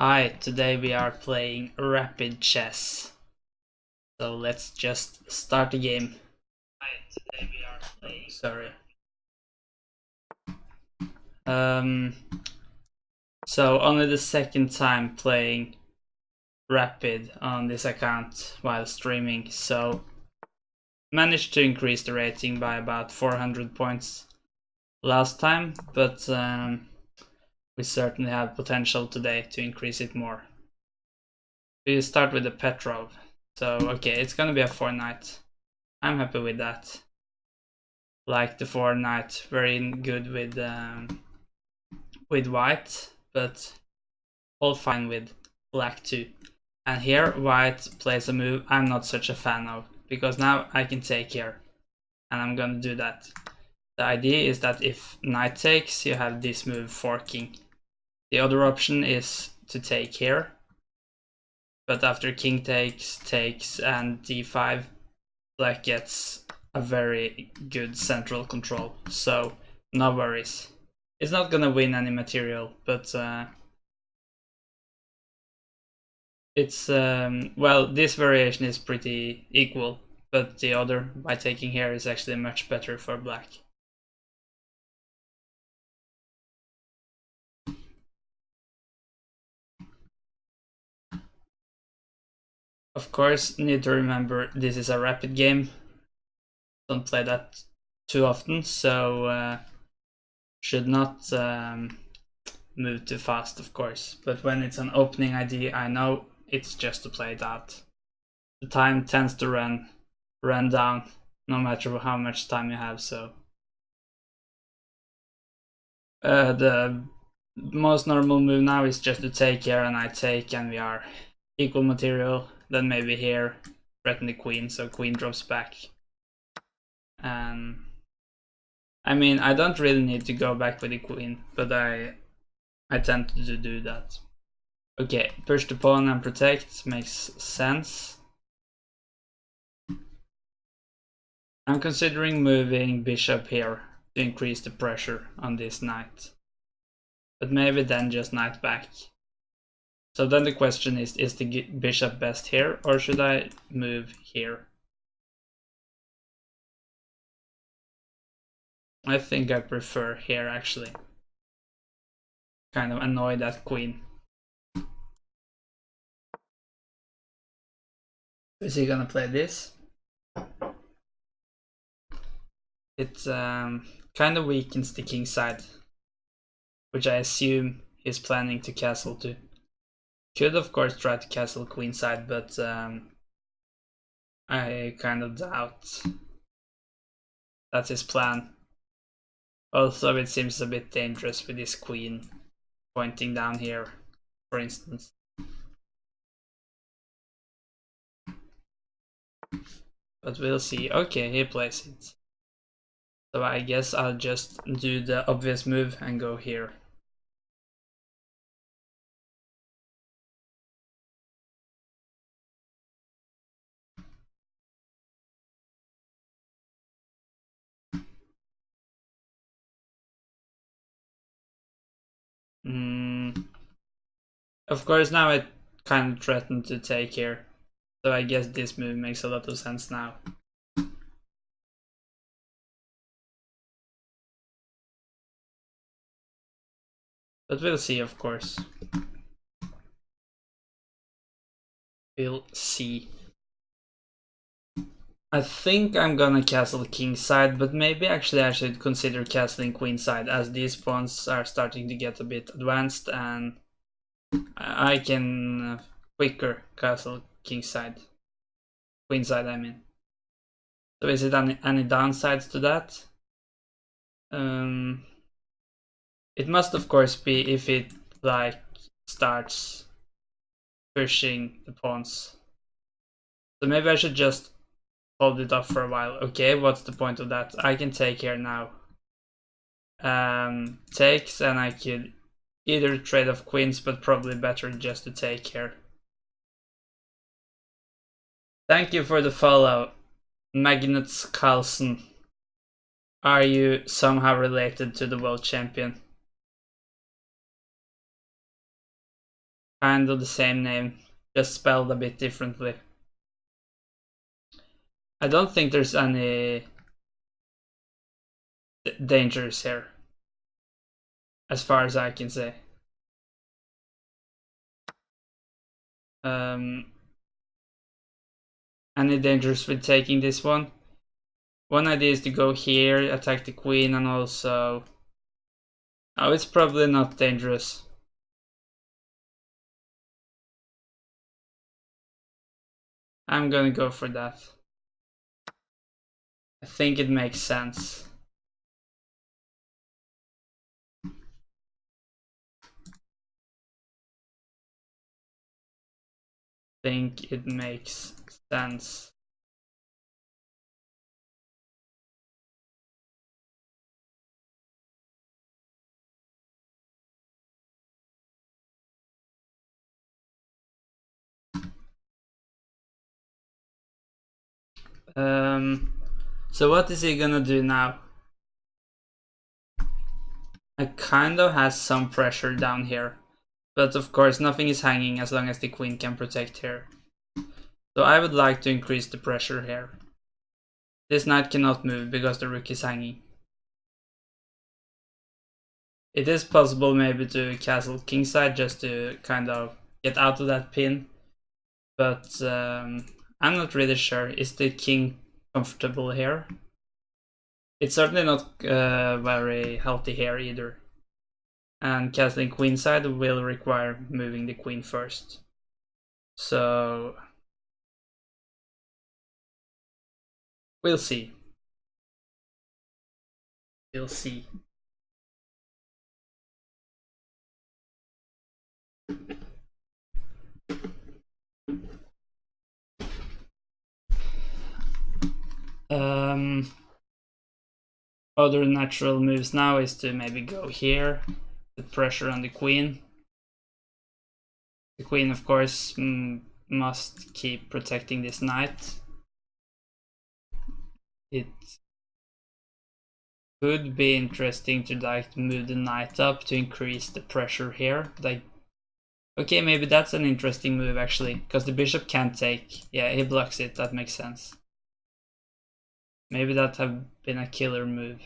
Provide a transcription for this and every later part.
Hi, today we are playing Rapid Chess. So let's just start the game. Hi, today we are playing. Sorry. So only the second time playing Rapid on this account while streaming. So managed to increase the rating by about 400 points last time, but we certainly have potential today to increase it more. We start with the Petrov. So okay, it's gonna be a 4-knight. I'm happy with that. Like the 4-knight, very good with white, but all fine with black too. And here white plays a move I'm not such a fan of, because now I can take here, and I'm gonna do that. The idea is that if knight takes, you have this move forking. The other option is to take here, but after king takes, and d5, black gets a very good central control, so no worries. It's not gonna win any material, but it's well, this variation is pretty equal, but the other by taking here is actually much better for black. Of course, need to remember this is a rapid game. Don't play that too often, so should not move too fast, of course. But when it's an opening ID, I know it's just to play it out. The time tends to run down no matter how much time you have, so the most normal move now is just to take here, and I take, and we are equal material. Then maybe here threaten the queen, so queen drops back. And I mean, I don't really need to go back with the queen, but I tend to do that. Okay, push the pawn and protect makes sense. I'm considering moving bishop here to increase the pressure on this knight, but maybe then just knight back. So then the question is the bishop best here, or should I move here? I think I prefer here, actually. Kind of annoy that queen. Is he gonna play this? It kind of weakens the king side, which I assume he's planning to castle to. Could of course try to castle queen side, but I kind of doubt that's his plan. Also, it seems a bit dangerous with his queen pointing down here, for instance. But we'll see. Okay, he plays it. So I guess I'll just do the obvious move and go here. Of course, now I kind of threatened to take here, so I guess this move makes a lot of sense now. But we'll see, of course. We'll see. I think I'm gonna castle kingside, but maybe actually I should consider castling queenside, as these pawns are starting to get a bit advanced, and I can quicker castle kingside. Queenside, I mean. So is it any downsides to that? It must of course be if it like starts pushing the pawns. So maybe I should just hold it off for a while. Okay, what's the point of that? I can take here now. Takes, and I could either trade off queens, but probably better just to take here. Thank you for the follow, Magnus Carlsen. Are you somehow related to the world champion? kind of the same name, just spelled a bit differently. I don't think there's any dangers here, as far as I can say. Any dangers with taking this one? One idea is to go here, attack the queen, and also... Oh, it's probably not dangerous. I'm gonna go for that. I think it makes sense. Think it makes sense. So what is he gonna do now? I kind of has some pressure down here, but of course nothing is hanging as long as the queen can protect here. So I would like to increase the pressure here. This knight cannot move because the rook is hanging. It is possible maybe to castle kingside just to kind of get out of that pin, but I'm not really sure. Is the king comfortable here? It's certainly not very healthy here either. And castling queenside will require moving the queen first. So we'll see. We'll see. Other natural moves now is to maybe go here, put pressure on the queen. The queen, of course, must keep protecting this knight. It could be interesting to like move the knight up to increase the pressure here. Like, okay, maybe that's an interesting move actually, because the bishop can't take. Yeah, he blocks it. That makes sense. Maybe that have been a killer move.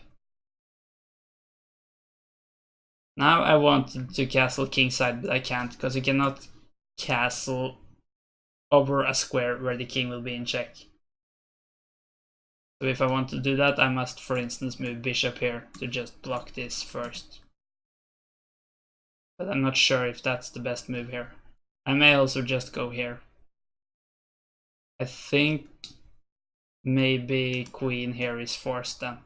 Now I wanted to castle kingside, but I can't, because you cannot castle over a square where the king will be in check. So if I want to do that, I must, for instance, move bishop here to just block this first. But I'm not sure if that's the best move here. I may also just go here. I think maybe queen here is forced then,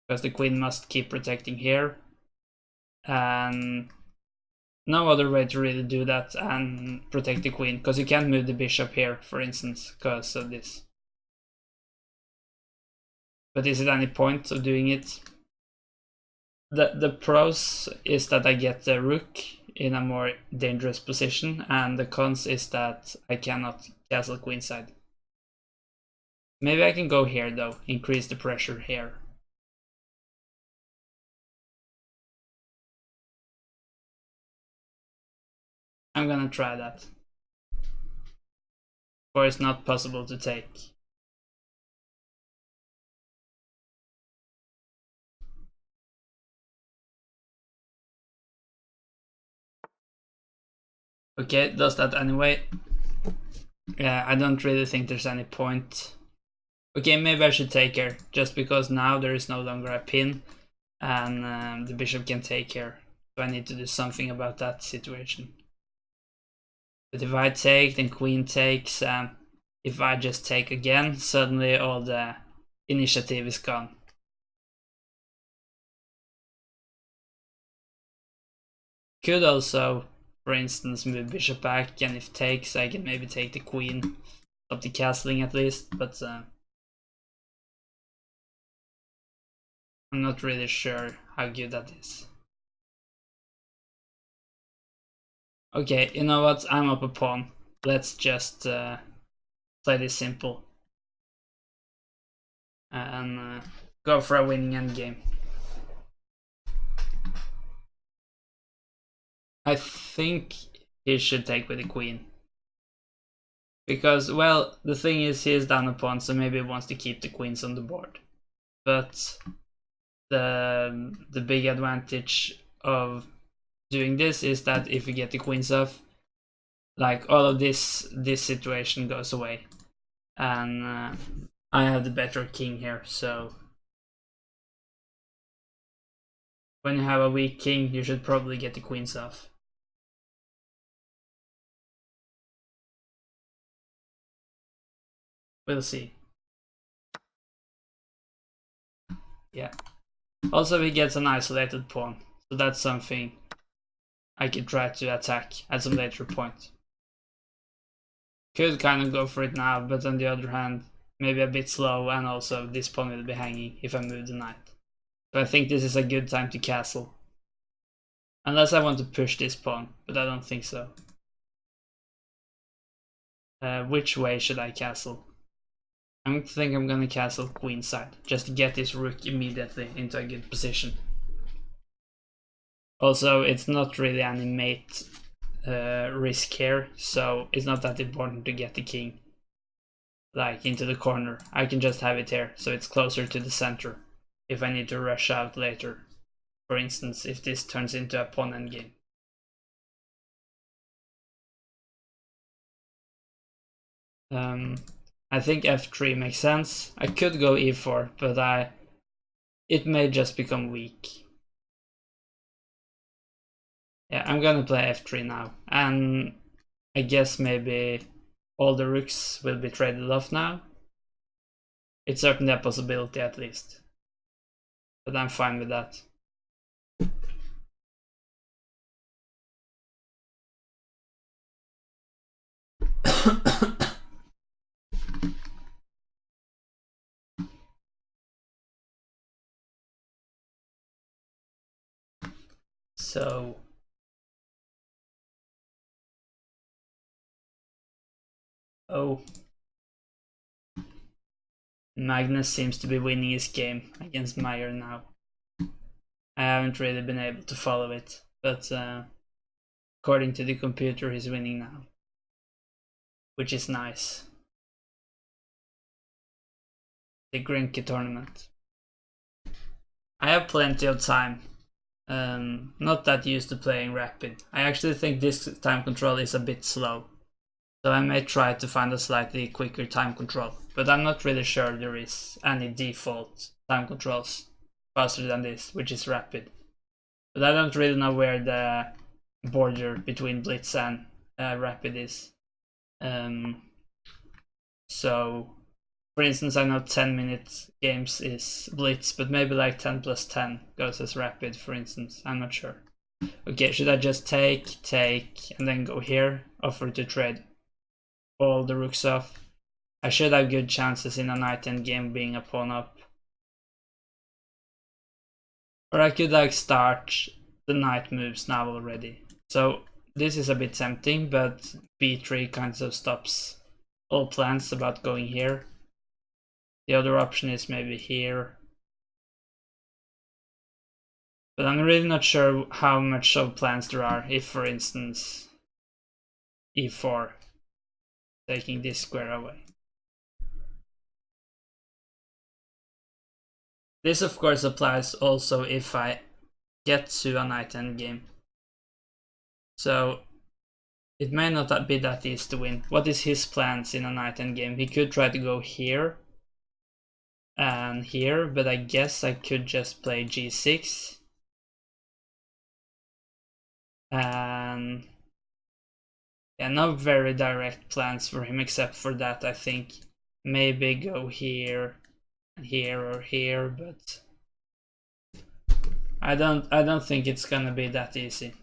because the queen must keep protecting here. And no other way to really do that and protect the queen, because you can't move the bishop here, for instance, because of this. But is it any point of doing it? The pros is that I get the rook in a more dangerous position, and the cons is that I cannot castle queenside. Maybe I can go here though, increase the pressure here. I'm gonna try that. Or it's not possible to take. Okay, it does that anyway. Yeah, I don't really think there's any point. Okay, maybe I should take her, just because now there is no longer a pin, and the bishop can take her. So I need to do something about that situation. But if I take, then queen takes, and if I just take again, suddenly all the initiative is gone. Could also, for instance, move bishop back, and if takes, I can maybe take the queen, stop the castling at least, but I'm not really sure how good that is. Okay, you know what? I'm up a pawn. Let's just play this simple and go for a winning endgame. I think he should take with the queen. Because, well, the thing is he is down a pawn, so maybe he wants to keep the queens on the board. But the big advantage of doing this is that if you get the queens off, like all of this situation goes away, and I have the better king here. So when you have a weak king, you should probably get the queens off. We'll see. Yeah. Also, he gets an isolated pawn, so that's something I could try to attack at some later point. Could kind of go for it now, but on the other hand, maybe a bit slow, and also this pawn will be hanging if I move the knight. So I think this is a good time to castle. Unless I want to push this pawn, but I don't think so. Which way should I castle? I think I'm gonna castle queenside, just to get this rook immediately into a good position. Also, it's not really any mate risk here, so it's not that important to get the king like into the corner. I can just have it here, so it's closer to the center if I need to rush out later. For instance, if this turns into a pawn endgame. I think f3 makes sense. I could go e4, but it may just become weak. Yeah, I'm gonna play f3 now, and I guess maybe all the rooks will be traded off now. It's certainly a possibility at least, but I'm fine with that. So Magnus seems to be winning his game against Meyer now. I haven't really been able to follow it, but according to the computer he's winning now, which is nice. The Grinke tournament. I have plenty of time. Not that used to playing rapid. I actually think this time control is a bit slow, so I may try to find a slightly quicker time control, but I'm not really sure there is any default time controls faster than this, which is rapid. But I don't really know where the border between Blitz and rapid is. So, for instance, I know 10-minute games is Blitz, but maybe like 10 plus 10 goes as rapid, for instance. I'm not sure. Okay, should I just take, and then go here? Offer to trade all the rooks off. I should have good chances in a knight endgame being a pawn up. Or I could like start the knight moves now already. So this is a bit tempting, but b3 kind of stops all plans about going here. The other option is maybe here. But I'm really not sure how much of plans there are if, for instance, e4, taking this square away. This of course applies also if I get to a knight endgame. So it may not be that easy to win. What is his plans in a knight endgame? He could try to go here and here, but I guess I could just play g6. And yeah, no very direct plans for him except for that. I think maybe go here and here or here, but I don't think it's gonna be that easy.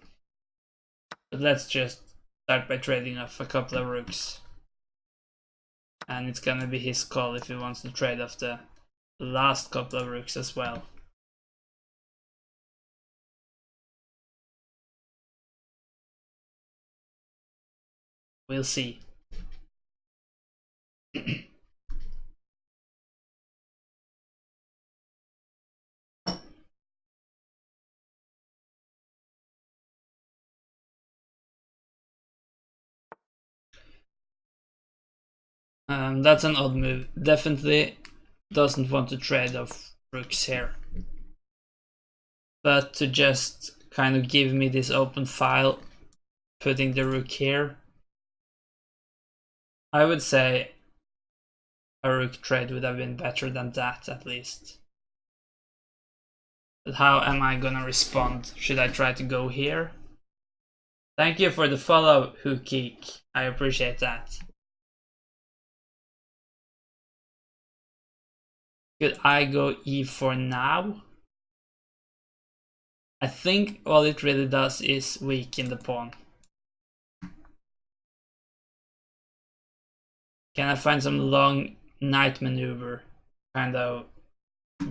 But let's just start by trading off a couple of rooks. And it's gonna be his call if he wants to trade off the last couple of rooks as well. We'll see. That's an odd move. Definitely doesn't want to trade off rooks here. But to just kind of give me this open file, putting the rook here, I would say a rook trade would have been better than that at least. But how am I gonna respond? Should I try to go here? Thank you for the follow, Hookgeek. I appreciate that. Could I go e4 now? I think all it really does is weaken the pawn. Can I find some long knight maneuver? Kind of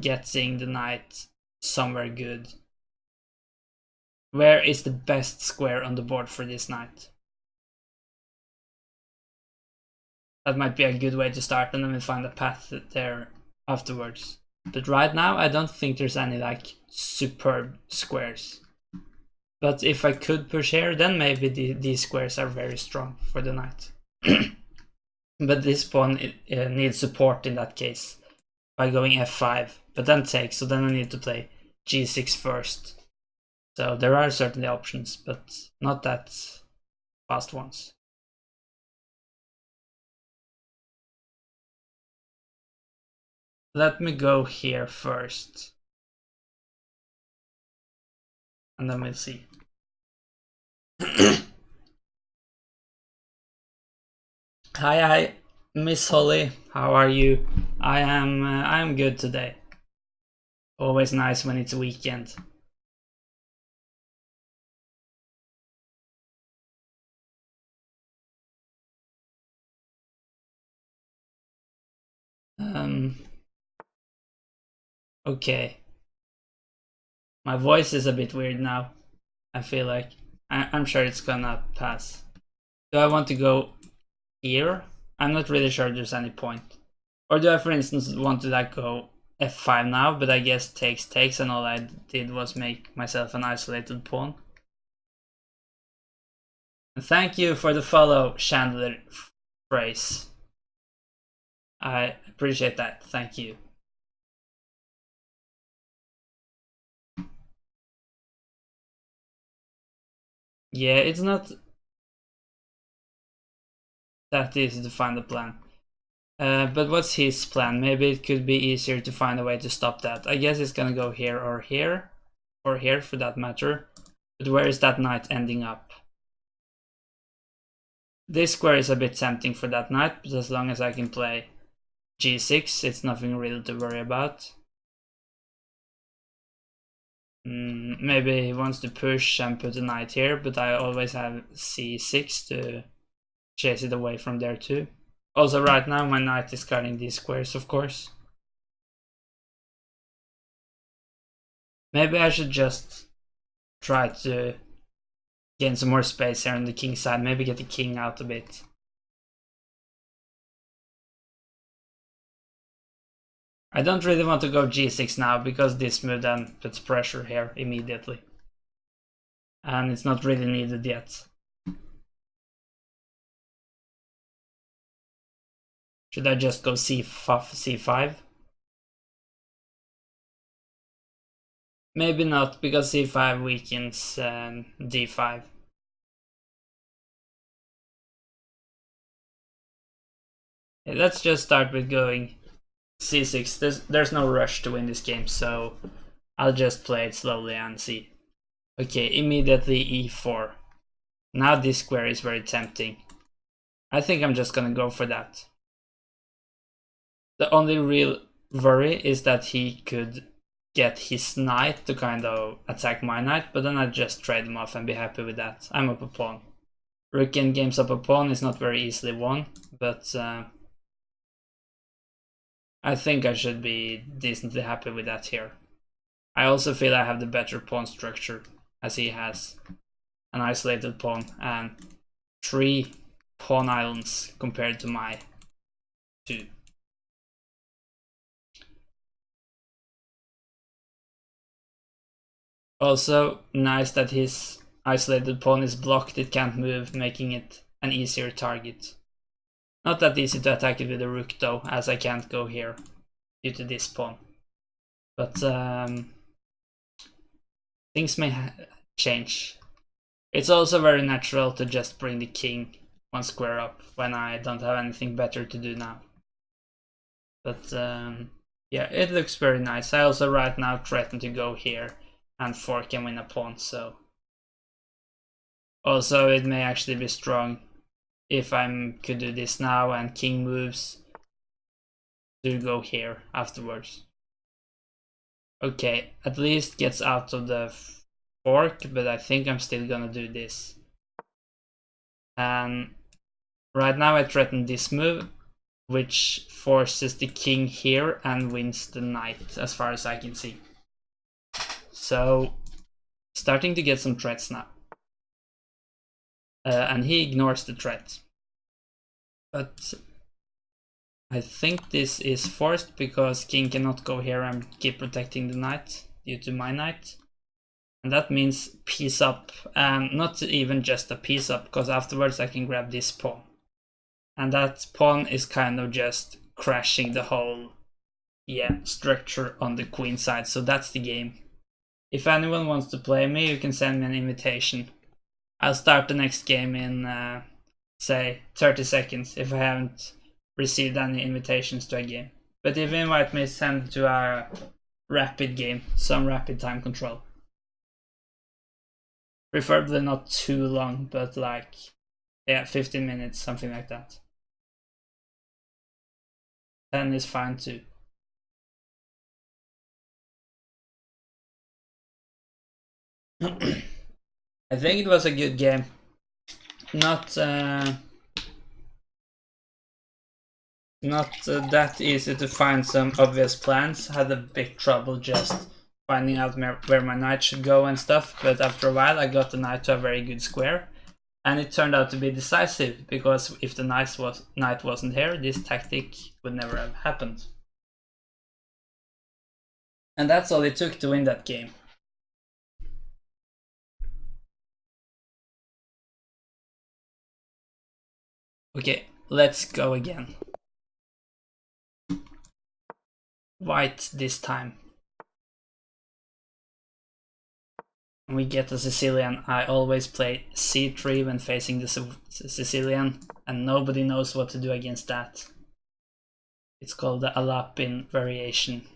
getting the knight somewhere good. Where is the best square on the board for this knight? That might be a good way to start, and then we find a path there afterwards. But right now I don't think there's any like superb squares. But if I could push here, then maybe these squares are very strong for the knight. But this pawn needs support in that case by going f5, but then takes, so then I need to play g6 first. So there are certainly options, but not that fast ones. Let me go here first, and then we'll see. Hi, Miss Holly. How are you? I am good today. Always nice when it's a weekend. Okay. My voice is a bit weird now. I feel like I'm sure it's gonna pass. Do I want to go here? I'm not really sure there's any point. Or do I, for instance, want to like go f5 now, but I guess takes, and all I did was make myself an isolated pawn. And thank you for the follow, Chandler Phrase. I appreciate that. Thank you. Yeah, it's not that easy to find a plan. But what's his plan? Maybe it could be easier to find a way to stop that. I guess it's gonna go here or here, or here for that matter. But where is that knight ending up? This square is a bit tempting for that knight, but as long as I can play g6, it's nothing really to worry about. Maybe he wants to push and put a knight here, but I always have c6 to chase it away from there too. Also right now my knight is cutting these squares, of course. Maybe I should just try to gain some more space here on the king side, maybe get the king out a bit. I don't really want to go g6 now, because this move then puts pressure here immediately. And it's not really needed yet. Should I just go c5? Maybe not, because c5 weakens d5. Let's just start with going c6. There's no rush to win this game, so I'll just play it slowly and see. Okay, immediately e4. Now this square is very tempting. I think I'm just gonna go for that. The only real worry is that he could get his knight to kind of attack my knight, but then I just trade him off and be happy with that. I'm up a pawn. Rook in games up a pawn is not very easily won, but I think I should be decently happy with that here. I also feel I have the better pawn structure, as he has an isolated pawn and 3 pawn islands compared to my 2. Also, nice that his isolated pawn is blocked, it can't move, making it an easier target. Not that easy to attack it with a rook though, as I can't go here due to this pawn. But things may change. It's also very natural to just bring the king one square up when I don't have anything better to do now. But yeah, it looks very nice. I also right now threaten to go here and fork and win a pawn, so also it may actually be strong if I could do this now and king moves to go here afterwards. Okay, at least gets out of the fork, but I think I'm still gonna do this. And right now I threaten this move, which forces the king here and wins the knight, as far as I can see. So, starting to get some threats now. And he ignores the threat. But I think this is forced because king cannot go here and keep protecting the knight due to my knight. And that means piece up, and not even just a piece up, because afterwards I can grab this pawn. And that pawn is kind of just crashing the whole structure on the queen side, so that's the game. If anyone wants to play me, you can send me an invitation. I'll start the next game in, say, 30 seconds if I haven't received any invitations to a game. But if you invite me, send to a rapid game, some rapid time control. Preferably not too long, but like, 15 minutes, something like that. 10 is fine too. I think it was a good game. Not that easy to find some obvious plans. Had a big trouble just finding out where my knight should go and stuff, but after a while I got the knight to a very good square, and it turned out to be decisive, because if the knight wasn't here, this tactic would never have happened. And that's all it took to win that game. Okay, let's go again. White this time. When we get the Sicilian, I always play c3 when facing the Sicilian, and nobody knows what to do against that. It's called the Alapin variation,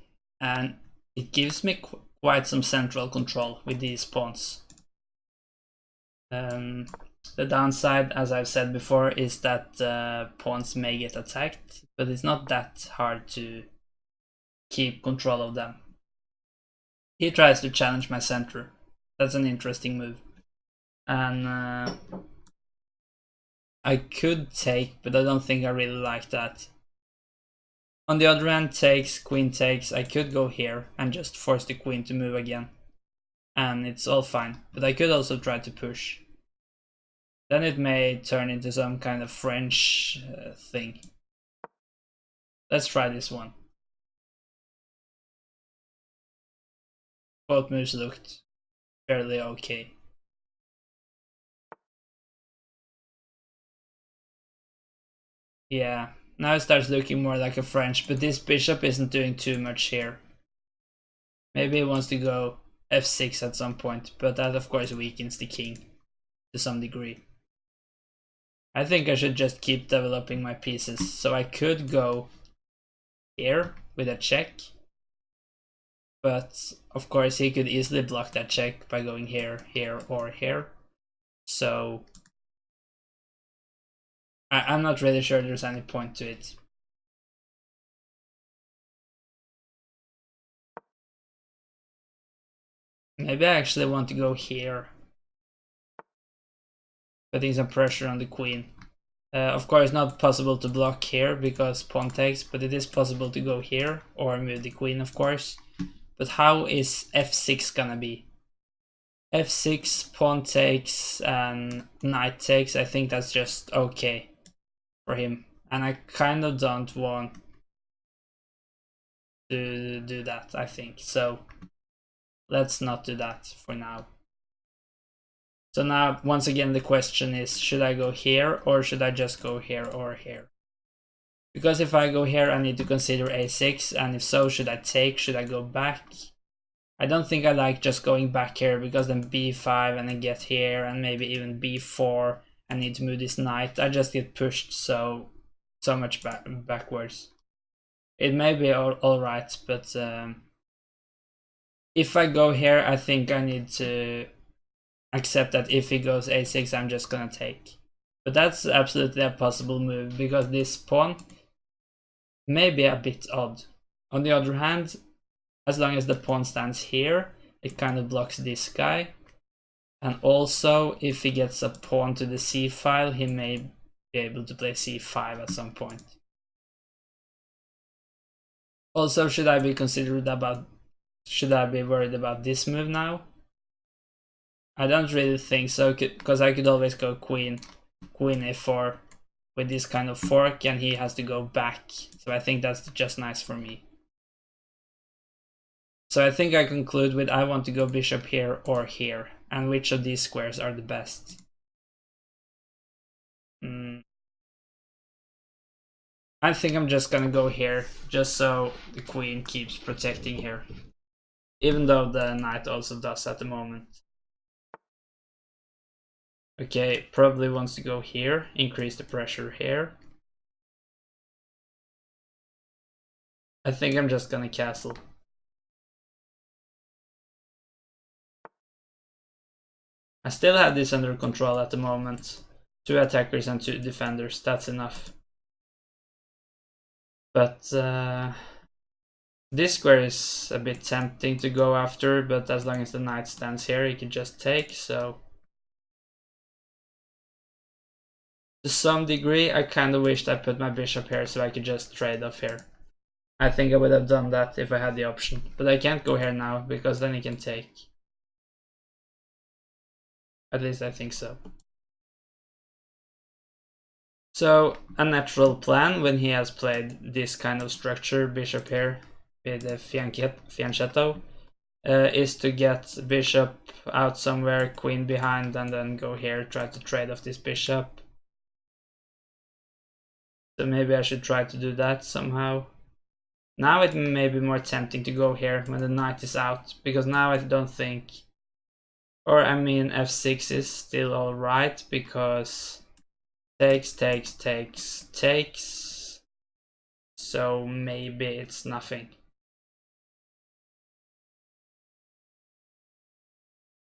and it gives me quite some central control with these pawns. The downside, as I've said before, is that pawns may get attacked, but it's not that hard to keep control of them. He tries to challenge my center. That's an interesting move. And I could take, but I don't think I really like that. On the other hand, takes, queen takes, I could go here and just force the queen to move again. And it's all fine, but I could also try to push. Then it may turn into some kind of French thing. Let's try this one. Both moves looked fairly okay. Yeah, now it starts looking more like a French, but this bishop isn't doing too much here. Maybe he wants to go f6 at some point, but that of course weakens the king to some degree. I think I should just keep developing my pieces, so I could go here with a check, but of course he could easily block that check by going here, here, or here. So I'm not really sure there's any point to it. Maybe I actually want to go here, putting some pressure on the queen. Of course, not possible to block here because pawn takes, but it is possible to go here or move the queen, of course. But how is f6 gonna be? f6, pawn takes, and knight takes. I think that's just okay for him. And I kind of don't want to do that, I think. So let's not do that for now. So now, once again, the question is, should I go here or should I just go here or here? Because if I go here, I need to consider a6, and if so, should I take? Should I go back? I don't think I like just going back here, because then b5 and then get here, and maybe even b4. I need to move this knight. I just get pushed so much backwards. It may be all right, but if I go here, I think I need to accept that if he goes a6, I'm just gonna take. But that's absolutely a possible move, because this pawn may be a bit odd. On the other hand, as long as the pawn stands here, it kind of blocks this guy. And also, if he gets a pawn to the c file, he may be able to play c5 at some point. Also, should I be worried about this move now? I don't really think so, because I could always go queen a4 with this kind of fork, and he has to go back. So I think that's just nice for me. So I think I conclude with I want to go bishop here or here, and which of these squares are the best. I think I'm just gonna go here, just so the queen keeps protecting here. Even though the knight also does at the moment. Okay, probably wants to go here, increase the pressure here. I think I'm just gonna castle. I still have this under control at the moment. 2 attackers and 2 defenders, that's enough. But this square is a bit tempting to go after, but as long as the knight stands here, he can just take, so... To some degree, I kind of wished I put my bishop here so I could just trade off here. I think I would have done that if I had the option, but I can't go here now, because then he can take. At least I think so. So, a natural plan when he has played this kind of structure, bishop here, with the fianchetto, is to get bishop out somewhere, queen behind, and then go here, try to trade off this bishop. So maybe I should try to do that somehow. Now it may be more tempting to go here when the knight is out, because now I don't think... Or I mean f6 is still alright, because takes. So maybe it's nothing.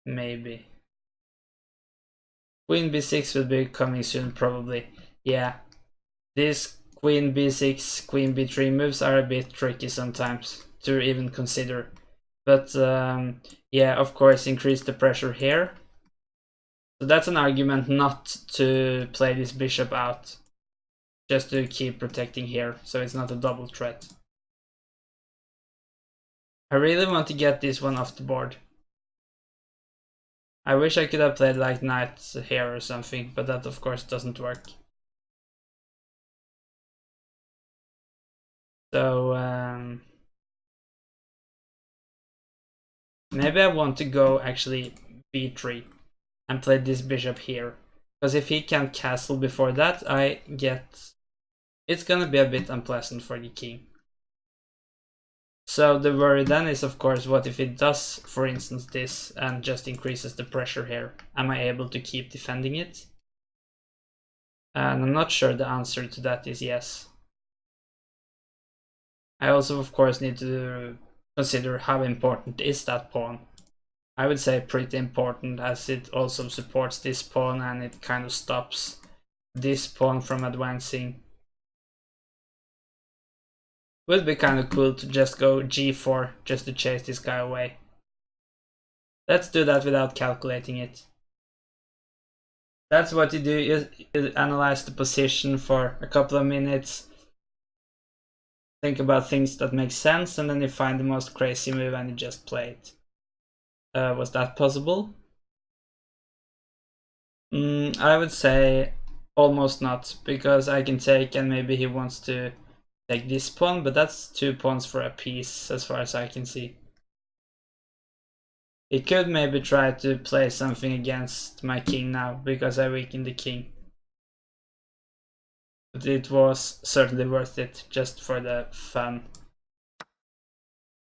Maybe. Queen b6 will be coming soon, probably. Yeah. These queen b6, queen b3 moves are a bit tricky sometimes to even consider. But yeah, of course, increase the pressure here. So that's an argument not to play this bishop out. Just to keep protecting here, so it's not a double threat. I really want to get this one off the board. I wish I could have played like knight here or something, but that of course doesn't work. So maybe I want to go actually b3 and play this bishop here. Because if he can't castle before that, I get... It's gonna be a bit unpleasant for the king. So the worry then is, of course, what if it does, for instance, this and just increases the pressure here? Am I able to keep defending it? And I'm not sure the answer to that is yes. I also, of course, need to consider how important is that pawn. I would say pretty important, as it also supports this pawn and it kind of stops this pawn from advancing. Would be kind of cool to just go g4 just to chase this guy away. Let's do that without calculating it. That's what you do, you analyze the position for a couple of minutes, think about things that make sense, and then you find the most crazy move and you just play it. Was that possible? I would say almost not, because I can take and maybe he wants to take this pawn, but that's 2 pawns for a piece as far as I can see. He could maybe try to play something against my king now, because I weakened the king. But it was certainly worth it, just for the fun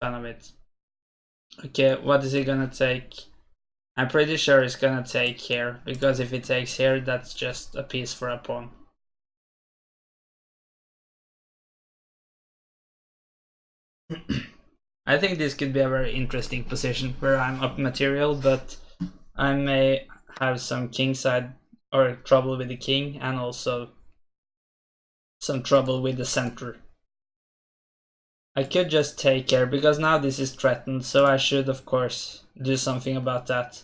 of it. Okay, what is he gonna take? I'm pretty sure he's gonna take here, because if he takes here, that's just a piece for a pawn. I think this could be a very interesting position where I'm up material, but I may have some kingside or trouble with the king, and also some trouble with the center. I could just take here, because now this is threatened, so I should of course do something about that.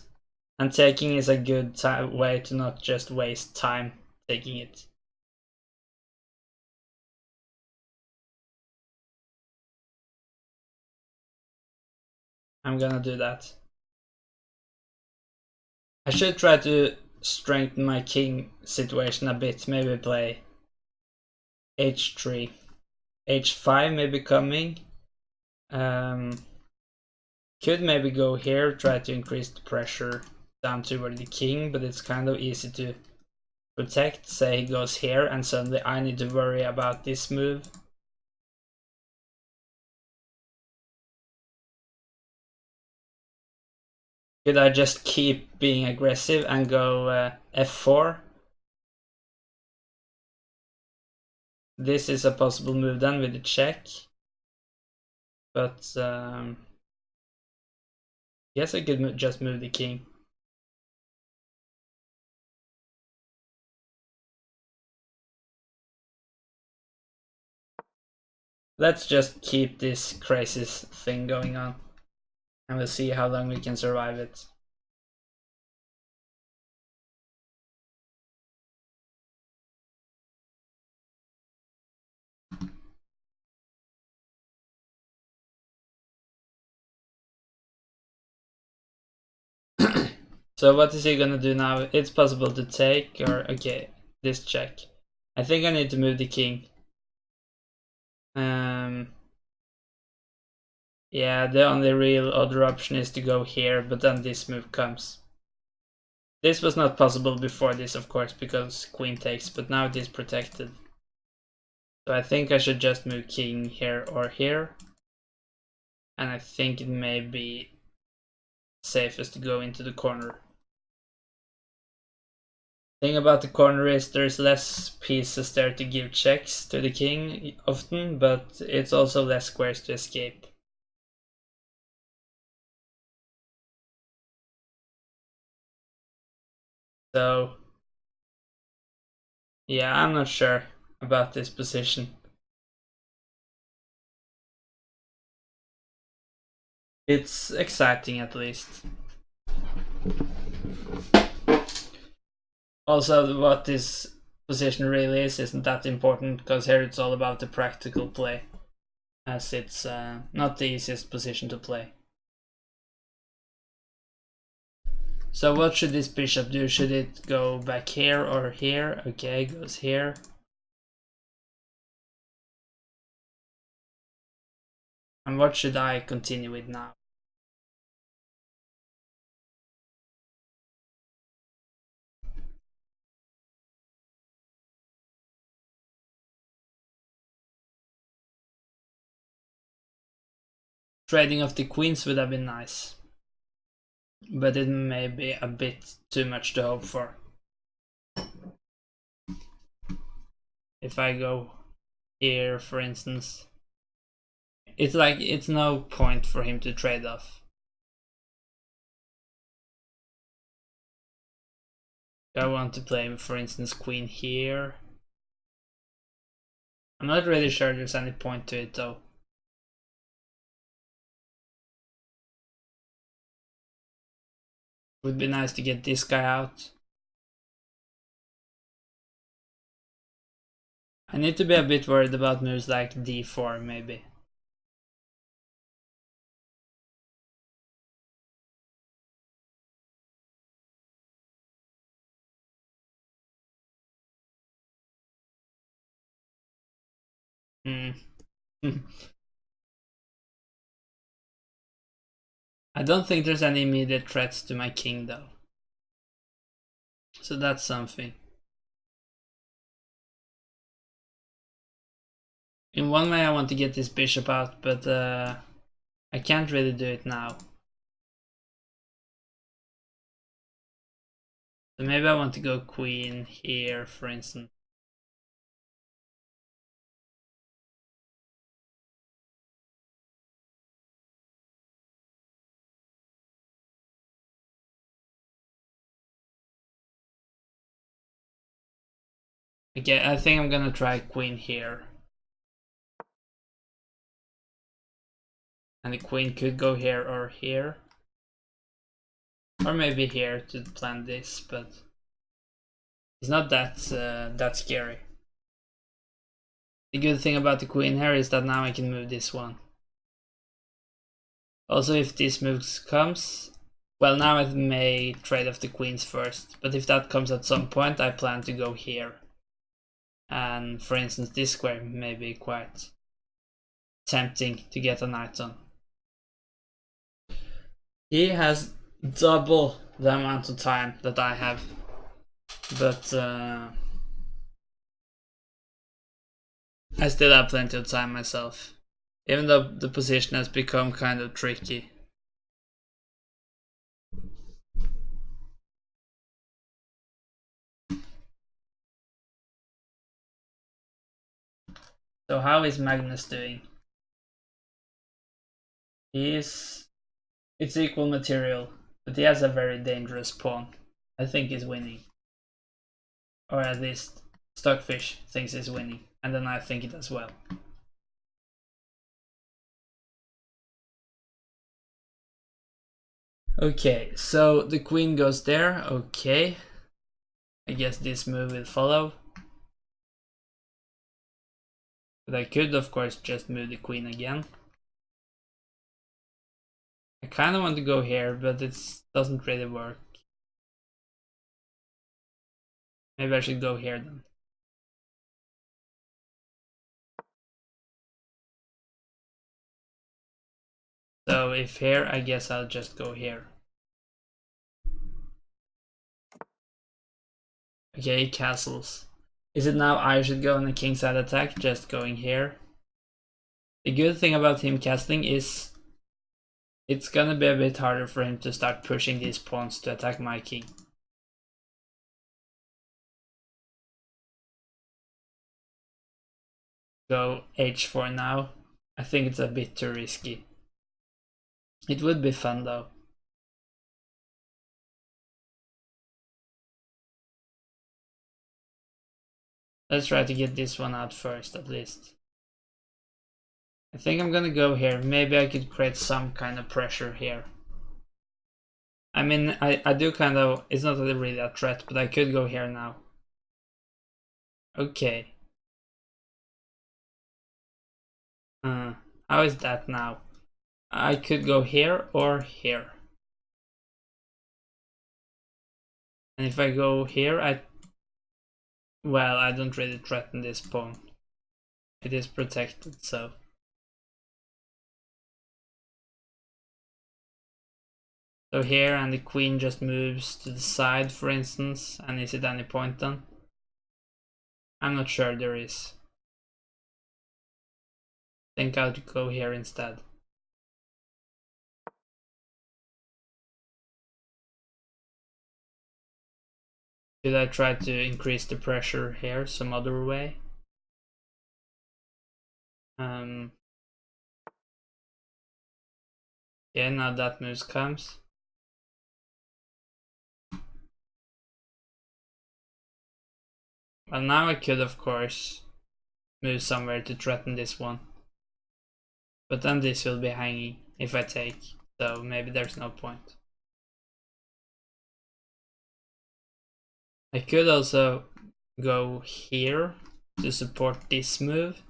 And taking is a good way to not just waste time taking it. I'm gonna do that. I should try to strengthen my king situation a bit, maybe play h3. h5 maybe coming. Could maybe go here, try to increase the pressure down toward the king, but it's kind of easy to protect. Say he goes here and suddenly I need to worry about this move. Could I just keep being aggressive and go f4? This is a possible move then with the check. But yes, I could just move the king. Let's just keep this crazy thing going on, and we'll see how long we can survive it. So what is he gonna do now? It's possible to take, or okay, this check. I think I need to move the king. Yeah, the only real other option is to go here, but then this move comes. This was not possible before this, of course, because queen takes, but now it is protected. So I think I should just move king here or here. And I think it may be safest to go into the corner. Thing about the corner is there's less pieces there to give checks to the king often, but it's also less squares to escape. So yeah, I'm not sure about this position. It's exciting at least. Also, what this position really is isn't that important, because here it's all about the practical play, as it's not the easiest position to play. So what should this bishop do? Should it go back here or here? Okay, it goes here. And what should I continue with now? Trading off the queens would have been nice, but it may be a bit too much to hope for. If I go here, for instance, it's like it's no point for him to trade off. I want to play, for instance, queen here. I'm not really sure there's any point to it though. Would be nice to get this guy out. I need to be a bit worried about moves like d4 maybe. I don't think there's any immediate threats to my king though. So that's something. In one way I want to get this bishop out, but I can't really do it now. So maybe I want to go queen here, for instance. Okay, I think I'm gonna try queen here. And the queen could go here or here. Or maybe here to plan this, but it's not that that scary. The good thing about the queen here is that now I can move this one. Also, if this move comes, well, now I may trade off the queens first, but if that comes at some point, I plan to go here. And for instance, this square may be quite tempting to get a knight on. He has double the amount of time that I have, but I still have plenty of time myself, even though the position has become kind of tricky. So how is Magnus doing? It's equal material, but he has a very dangerous pawn. I think he's winning. Or at least Stockfish thinks he's winning, and then I think it as well. Okay, so the queen goes there, okay. I guess this move will follow. But I could of course just move the queen again. I kind of want to go here, but it doesn't really work. Maybe I should go here then. So if here, I guess I'll just go here. Okay, castles. Is it now I should go on a kingside attack, just going here? The good thing about him castling is it's gonna be a bit harder for him to start pushing these pawns to attack my king. Go h4 now. I think it's a bit too risky. It would be fun though. Let's try to get this one out first at least. I think I'm gonna go here. Maybe I could create some kind of pressure here. I mean, I do kind of, it's not really a threat, but I could go here now. Okay. How is that now? I could go here or here. And if I go here, well, I don't really threaten this pawn. It is protected, so. So here, and the queen just moves to the side, for instance. And is it any point then? I'm not sure there is. I think I'll go here instead. Should I try to increase the pressure here some other way? Yeah, now that move comes. Well, now I could of course move somewhere to threaten this one. But then this will be hanging if I take, so maybe there's no point. I could also go here to support this move,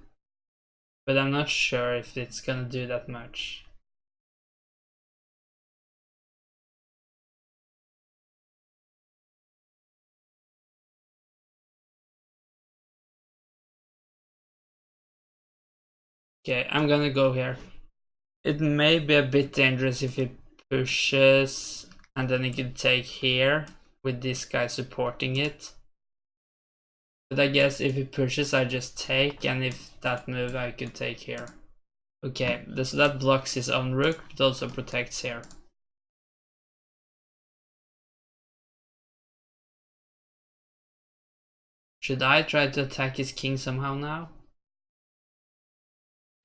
but I'm not sure if it's gonna do that much. Okay, I'm gonna go here. It may be a bit dangerous if he pushes and then he could take here with this guy supporting it. But I guess if he pushes, I just take, and if that move, I could take here. Okay, so that blocks his own rook, but also protects here. Should I try to attack his king somehow now?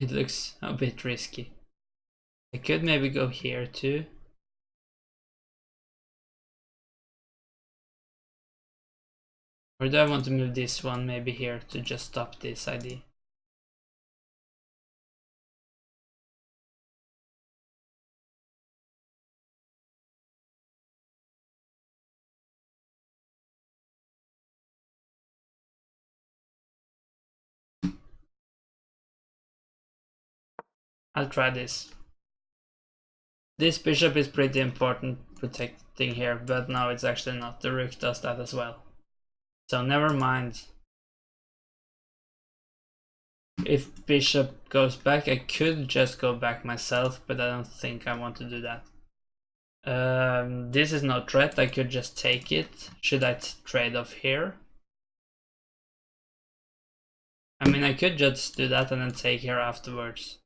It looks a bit risky. I could maybe go here too. Or do I want to move this one maybe here to just stop this idea? I'll try this. This bishop is pretty important protecting here, but no, it's actually not. The rook does that as well. So never mind. If bishop goes back, I could just go back myself, but I don't think I want to do that. This is no threat, I could just take it. Should I trade off here? I mean, I could just do that and then take here afterwards.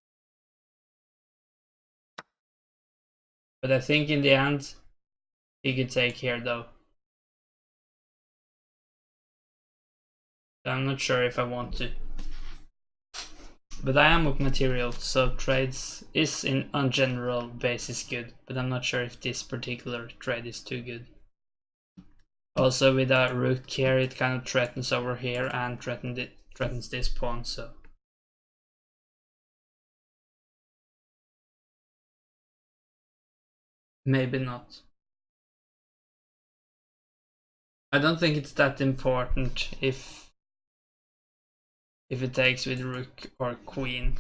But I think in the end, he could take here though. So I'm not sure if I want to. But I am up material, so trades is on general basis good, but I'm not sure if this particular trade is too good. Also with a rook here, it kind of threatens over here and threatens this pawn, so. Maybe not. I don't think it's that important if it takes with rook or queen.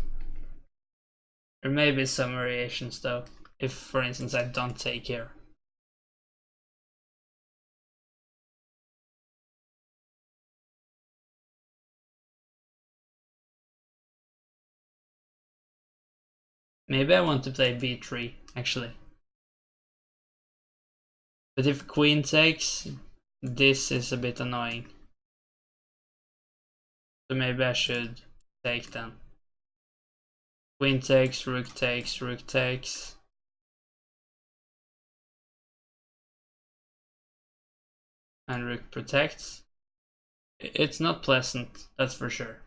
There may be some variations though, if for instance I don't take here. Maybe I want to play b3 actually. But if queen takes, this is a bit annoying. So maybe I should take then. Queen takes, rook takes, rook takes. And rook protects. It's not pleasant, that's for sure.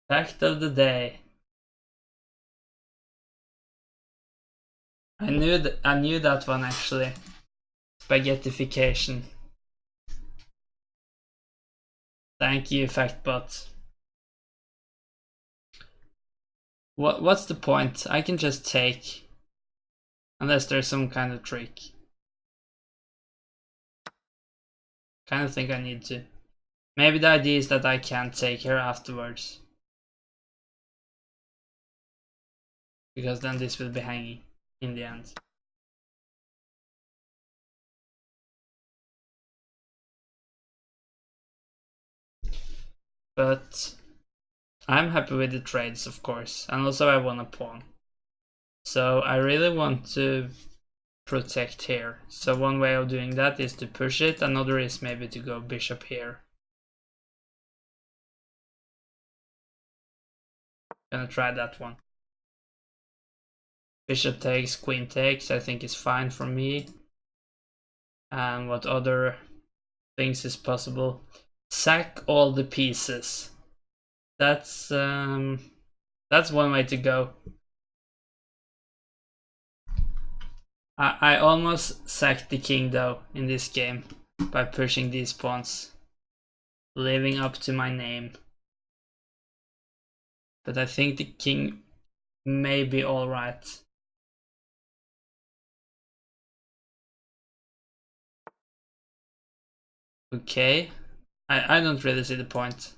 Fact of the day. I knew that one actually. Spaghettification. Thank you, FactBot. What's the point? I can just take. Unless there's some kind of trick. Kind of think I need to. Maybe the idea is that I can't take her afterwards. Because then this will be hanging in the end. But I'm happy with the trades, of course, and also I won a pawn. So I really want to protect here. So one way of doing that is to push it, another is maybe to go bishop here. Gonna try that one. Bishop takes, queen takes, I think is fine for me. And what other things is possible? Sack all the pieces. That's one way to go. I almost sacked the king though in this game by pushing these pawns, living up to my name. But I think the king may be alright. Okay, I don't really see the point.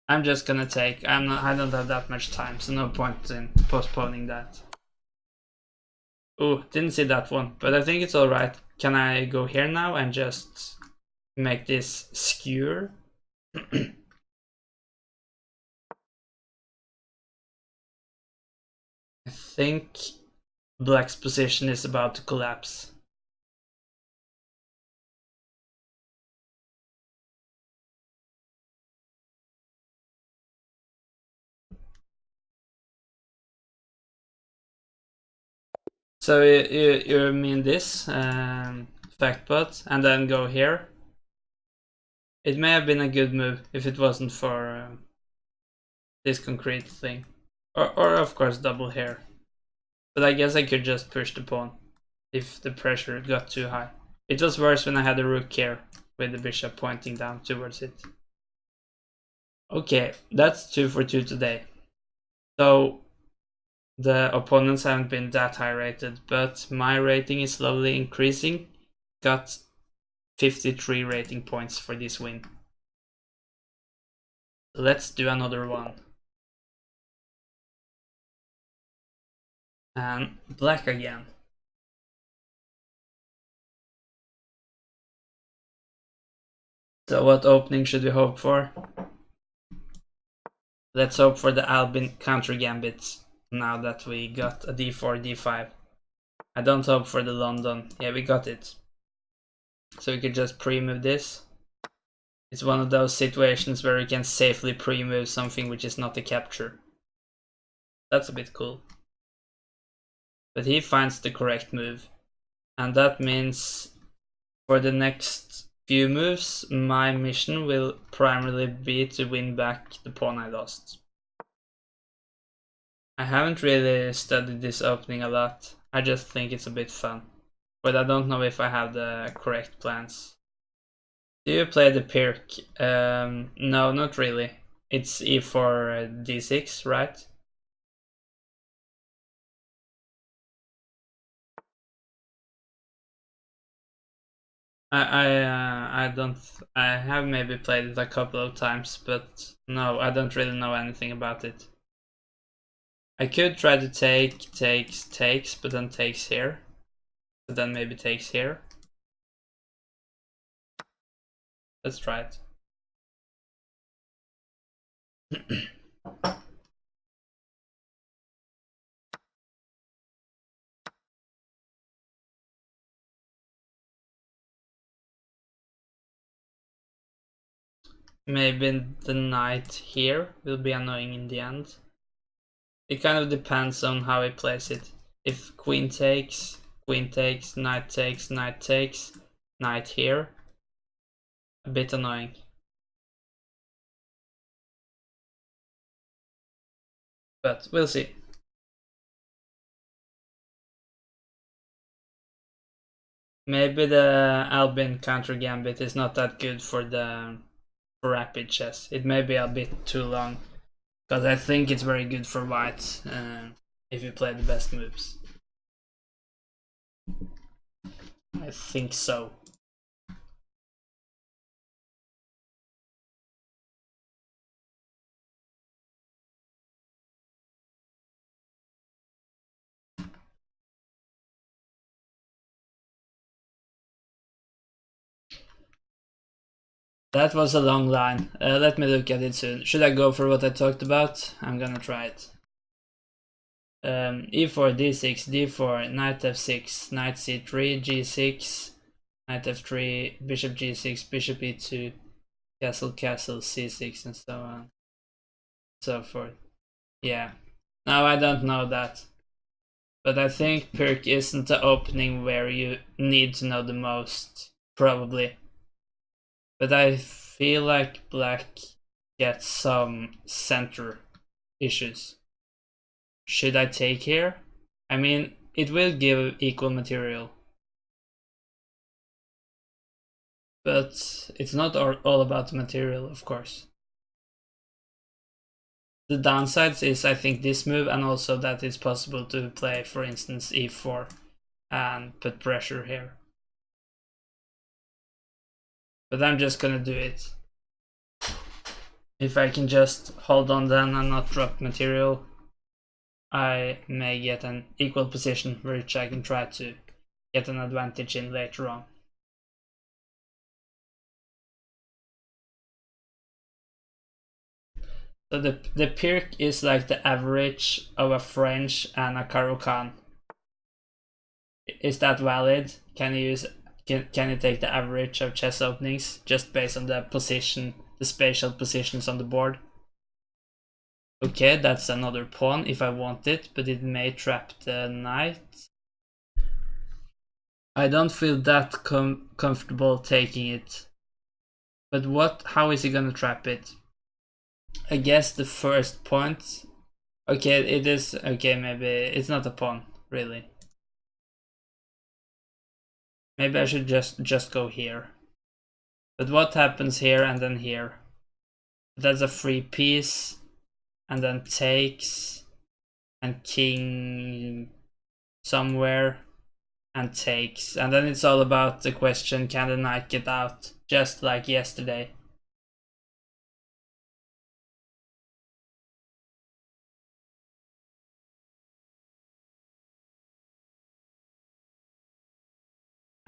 I'm just gonna take. I don't have that much time, so no point in postponing that. Oh, didn't see that one, but I think it's alright. Can I go here now and just make this skewer? I think black's position is about to collapse. So you mean this fact pot and then go here? It may have been a good move if it wasn't for this concrete thing. Or of course double here. But I guess I could just push the pawn if the pressure got too high. It was worse when I had the rook here with the bishop pointing down towards it. Okay, that's 2 for 2 today. So the opponents haven't been that high rated, but my rating is slowly increasing. Got 53 rating points for this win. Let's do another one. And black again. So what opening should we hope for? Let's hope for the Albin counter gambit now that we got a d4, d5. I don't hope for the London. Yeah, we got it. So we could just pre-move this. It's one of those situations where you can safely pre-move something which is not a capture. That's a bit cool. But he finds the correct move. And that means for the next few moves, my mission will primarily be to win back the pawn I lost. I haven't really studied this opening a lot. I just think it's a bit fun. But I don't know if I have the correct plans. Do you play the Pirk? No, not really. It's e4 d6, right? I don't. I have maybe played it a couple of times, but no, I don't really know anything about it. I could try to take, takes, but then takes here. But then maybe takes here. Let's try it. Maybe the knight here will be annoying in the end. It kind of depends on how he plays it. If queen takes, knight takes, knight here. A bit annoying. But we'll see. Maybe the Albin counter gambit is not that good for the rapid chess. It may be a bit too long. Because I think it's very good for white if you play the best moves. I think so. That was a long line. Let me look at it soon. Should I go for what I talked about? I'm gonna try it. e4, d6, d4, knight f6, knight c3, g6, knight f3, bishop g6, bishop e2, castle, castle, c6, and so on. So forth. Yeah. Now I don't know that. But I think Pirk isn't the opening where you need to know the most, probably. But I feel like black gets some center issues. Should I take here? I mean, it will give equal material. But it's not all about the material, of course. The downsides is, I think, this move, and also that it's possible to play, for instance, e4 and put pressure here. But I'm just gonna do it. If I can just hold on then and not drop material, I may get an equal position which I can try to get an advantage in later on. So the Pirk is like the average of a French and a Caro-Kann. Is that valid? Can you use can you take the average of chess openings just based on the position, the spatial positions on the board? Okay, that's another pawn if I want it, but it may trap the knight. I don't feel that comfortable taking it. But how is he gonna trap it? I guess the first point. Okay, it is. Okay, maybe it's not a pawn, really. Maybe I should just go here. But what happens here and then here? That's a free piece, and then takes, and king somewhere, and takes. And then it's all about the question, can the knight get out? Just like yesterday.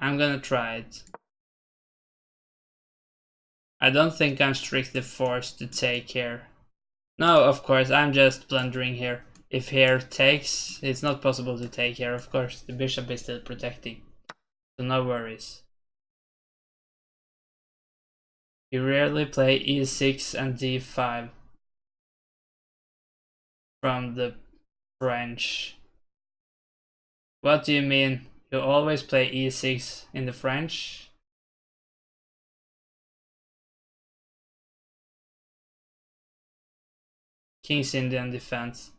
I'm gonna try it. I don't think I'm strictly forced to take here. No, of course, I'm just blundering here. If here takes, it's not possible to take here, of course. The bishop is still protecting. So no worries. You rarely play e6 and d5 from the French. What do you mean? You always play e6 in the French? King's Indian defense.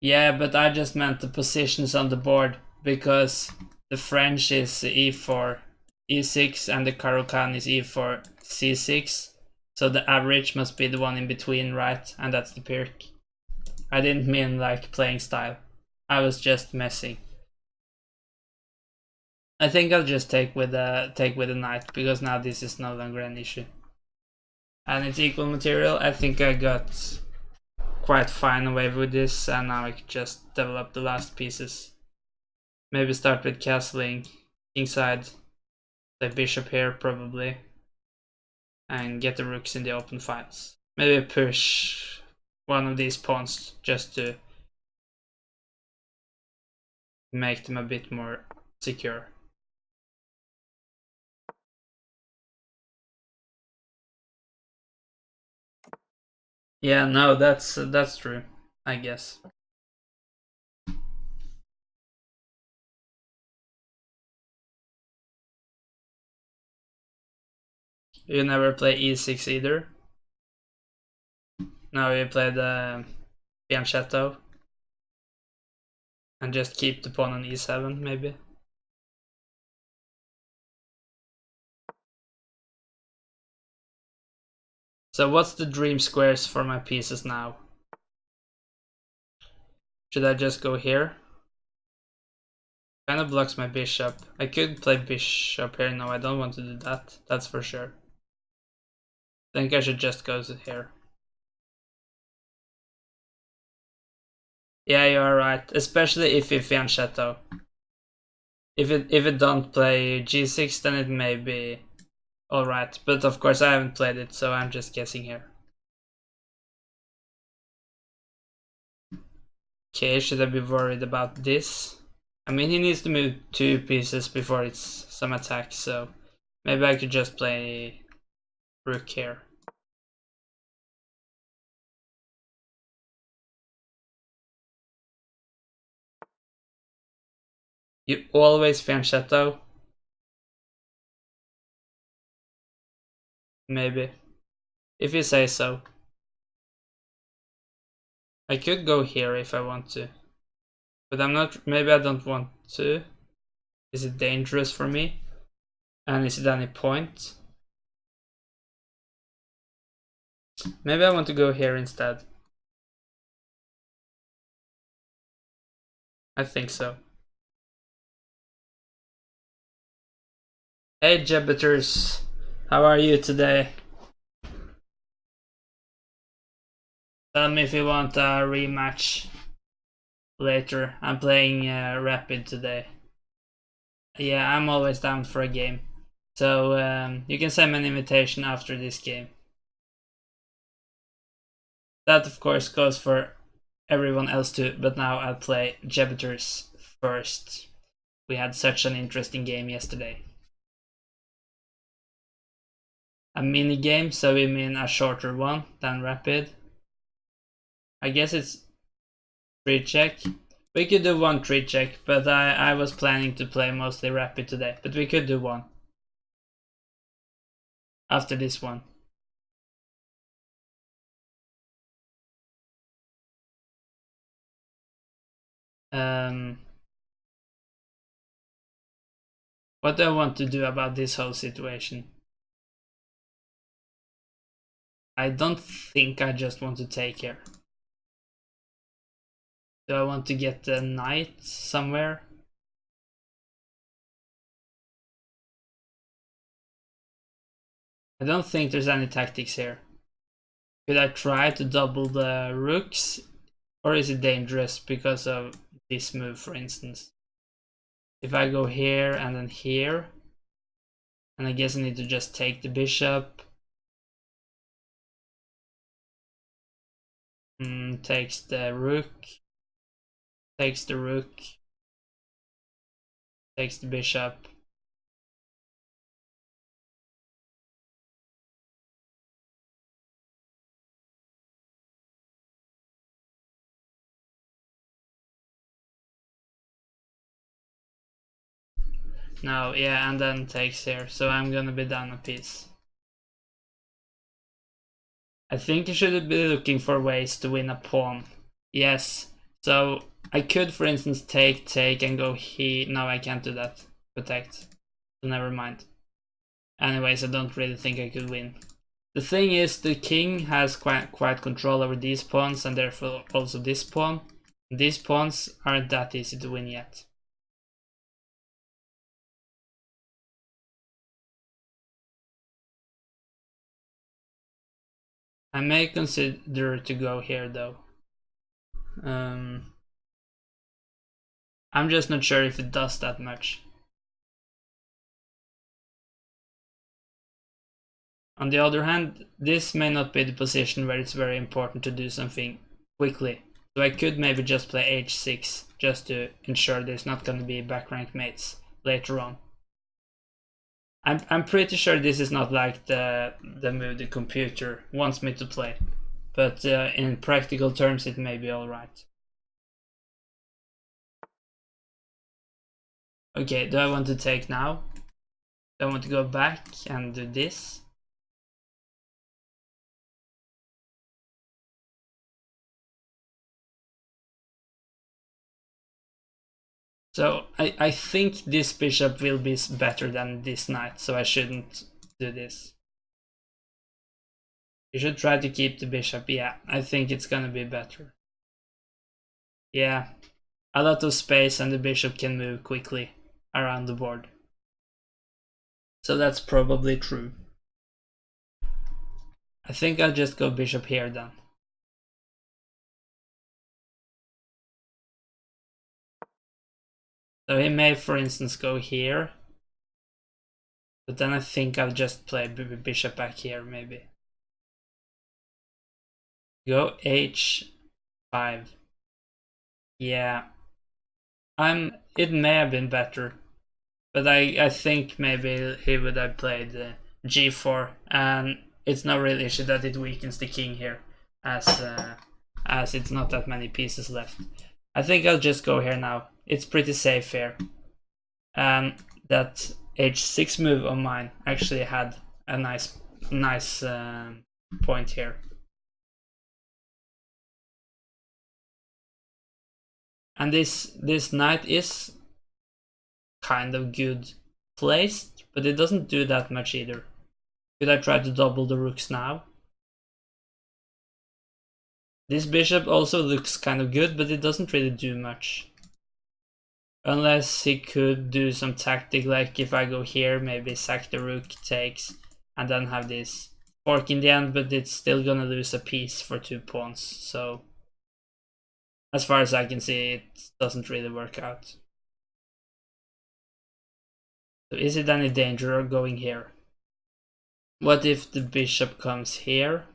Yeah, but I just meant the positions on the board, because the French is e4, e6, and the Caro-Kann is e4, c6. So the average must be the one in between, right? And that's the Pirc. I didn't mean like playing style. I was just messing. I think I'll just take with a knight, because now this is no longer an issue. And it's equal material. I think I got quite fine away with this, and now I can just develop the last pieces. Maybe start with castling kingside, the bishop here probably, and get the rooks in the open files. Maybe push one of these pawns just to make them a bit more secure. Yeah, no, that's true, I guess. You never play e6 either? No, you play the fianchetto and just keep the pawn on e7 maybe? So what's the dream squares for my pieces now? Should I just go here? Kind of blocks my bishop. I could play bishop here. No, I don't want to do that. That's for sure. I think I should just go to here. Yeah, you are right. Especially if you fianchetto. If it don't play g6, then it may be alright. But of course I haven't played it, so I'm just guessing here. Okay, should I be worried about this? I mean, he needs to move 2 pieces before it's some attack, so maybe I could just play rook here. You always fianchetto? Maybe. If you say so. I could go here if I want to. But I'm not, maybe I don't want to. Is it dangerous for me? And is it any point? Maybe I want to go here instead. I think so. Hey Jebiters, how are you today? Tell me if you want a rematch later. I'm playing Rapid today. Yeah, I'm always down for a game. So you can send me an invitation after this game. That of course goes for everyone else too, but now I'll play Jebiters first. We had such an interesting game yesterday. A mini game, so we mean a shorter one than Rapid. I guess it's free check. We could do 1-3 check, but I was planning to play mostly rapid today. But we could do one. After this one. What do I want to do about this whole situation? I don't think I just want to take here. Do I want to get the knight somewhere? I don't think there's any tactics here. Could I try to double the rooks? Or is it dangerous because of this move, for instance? If I go here and then here, and I guess I need to just take the bishop. Takes the rook. Takes the rook. Takes the bishop. No, yeah, and then takes here, so I'm gonna be down a piece. I think you should be looking for ways to win a pawn. Yes, so I could, for instance, take, and go here. No, I can't do that. Protect. So never mind. Anyways, I don't really think I could win. The thing is, the king has quite control over these pawns, and therefore also this pawn. These pawns aren't that easy to win yet. I may consider to go here though. I'm just not sure if it does that much. On the other hand, this may not be the position where it's very important to do something quickly. So I could maybe just play h6 just to ensure there's not going to be back rank mates later on. I'm pretty sure this is not like the move the computer wants me to play, but in practical terms it may be alright. Okay, do I want to take now? Do I want to go back and do this? So I think this bishop will be better than this knight, so I shouldn't do this. You should try to keep the bishop. Yeah, I think it's gonna be better. Yeah, a lot of space and the bishop can move quickly around the board. So that's probably true. I think I'll just go bishop here then. So he may, for instance, go here. But then I think I'll just play bishop back here, maybe. Go h5. Yeah. It may have been better. But I think maybe he would have played g4. And it's no real issue that it weakens the king here. As it's not that many pieces left. I think I'll just go here now. It's pretty safe here. That h6 move of mine actually had a nice point here. And this knight is kind of good placed, but it doesn't do that much either. Could I try to double the rooks now? This bishop also looks kind of good, but it doesn't really do much. Unless he could do some tactic, like if I go here, maybe sack the rook, takes, and then have this fork in the end, but it's still gonna lose a piece for 2 pawns, so as far as I can see, it doesn't really work out. So is it any danger of going here? What if the bishop comes here?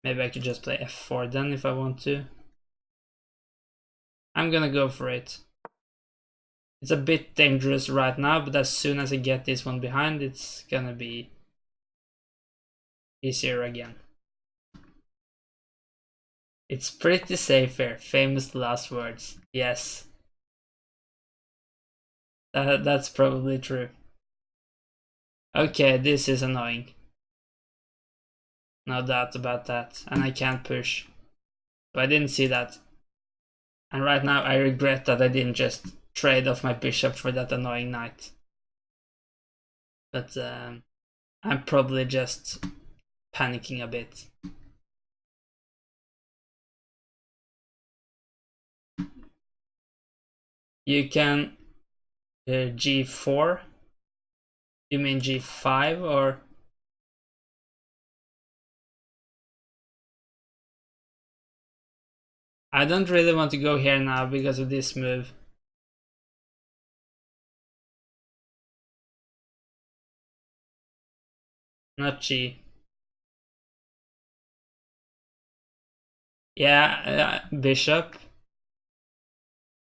Maybe I could just play f4 then if I want to. I'm gonna go for it. It's a bit dangerous right now, but as soon as I get this one behind, it's gonna be easier again. It's pretty safe here. Famous last words. Yes. That's probably true. Okay, this is annoying. No doubt about that. And I can't push. But I didn't see that. And right now I regret that I didn't just trade off my bishop for that annoying knight. But I'm probably just panicking a bit. You can g4. You mean g5 or? I don't really want to go here now because of this move. Not g. Yeah, bishop.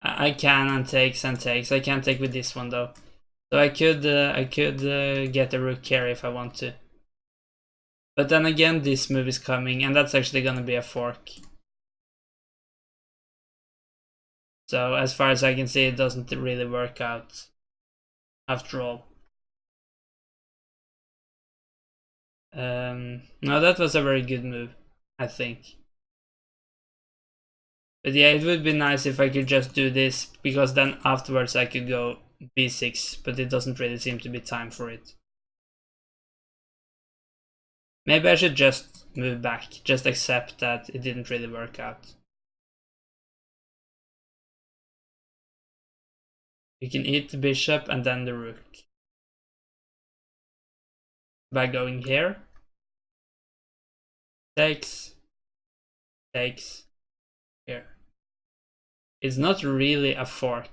I can and takes and takes. I can't take with this one though. So I could get a rook here if I want to. But then again, this move is coming, and that's actually gonna be a fork. So as far as I can see, it doesn't really work out after all. No, that was a very good move, I think. But yeah, it would be nice if I could just do this, because then afterwards I could go b6, but it doesn't really seem to be time for it. Maybe I should just move back, just accept that it didn't really work out. You can eat the bishop and then the rook. By going here. Takes. Takes. Here. It's not really a fork.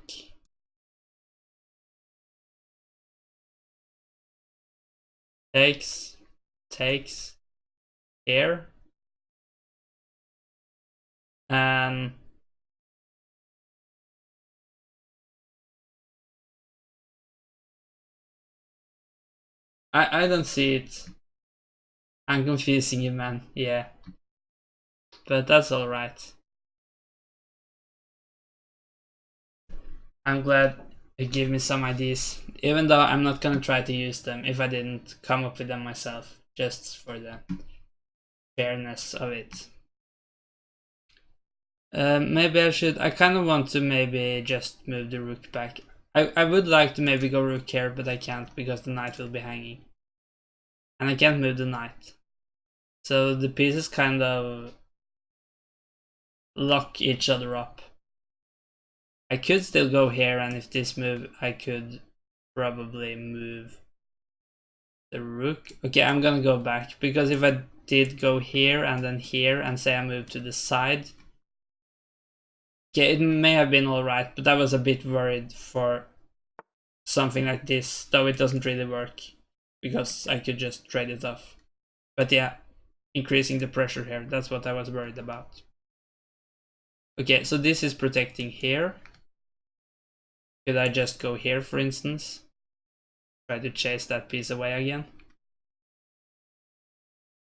Takes. Takes. Here. I don't see it. I'm confusing you, man. Yeah. But that's alright. I'm glad you give me some ideas, even though I'm not gonna try to use them if I didn't come up with them myself, just for the fairness of it. Maybe I kind of want to maybe just move the rook back. I would like to maybe go rook here, but I can't because the knight will be hanging. And I can't move the knight. So the pieces kind of lock each other up. I could still go here, and if this move, I could probably move the rook. Okay, I'm gonna go back, because if I did go here and then here and say I move to the side, okay, it may have been alright, but I was a bit worried for something like this, though it doesn't really work, because I could just trade it off. But yeah, increasing the pressure here, that's what I was worried about. Okay, so this is protecting here. Could I just go here, for instance? Try to chase that piece away again.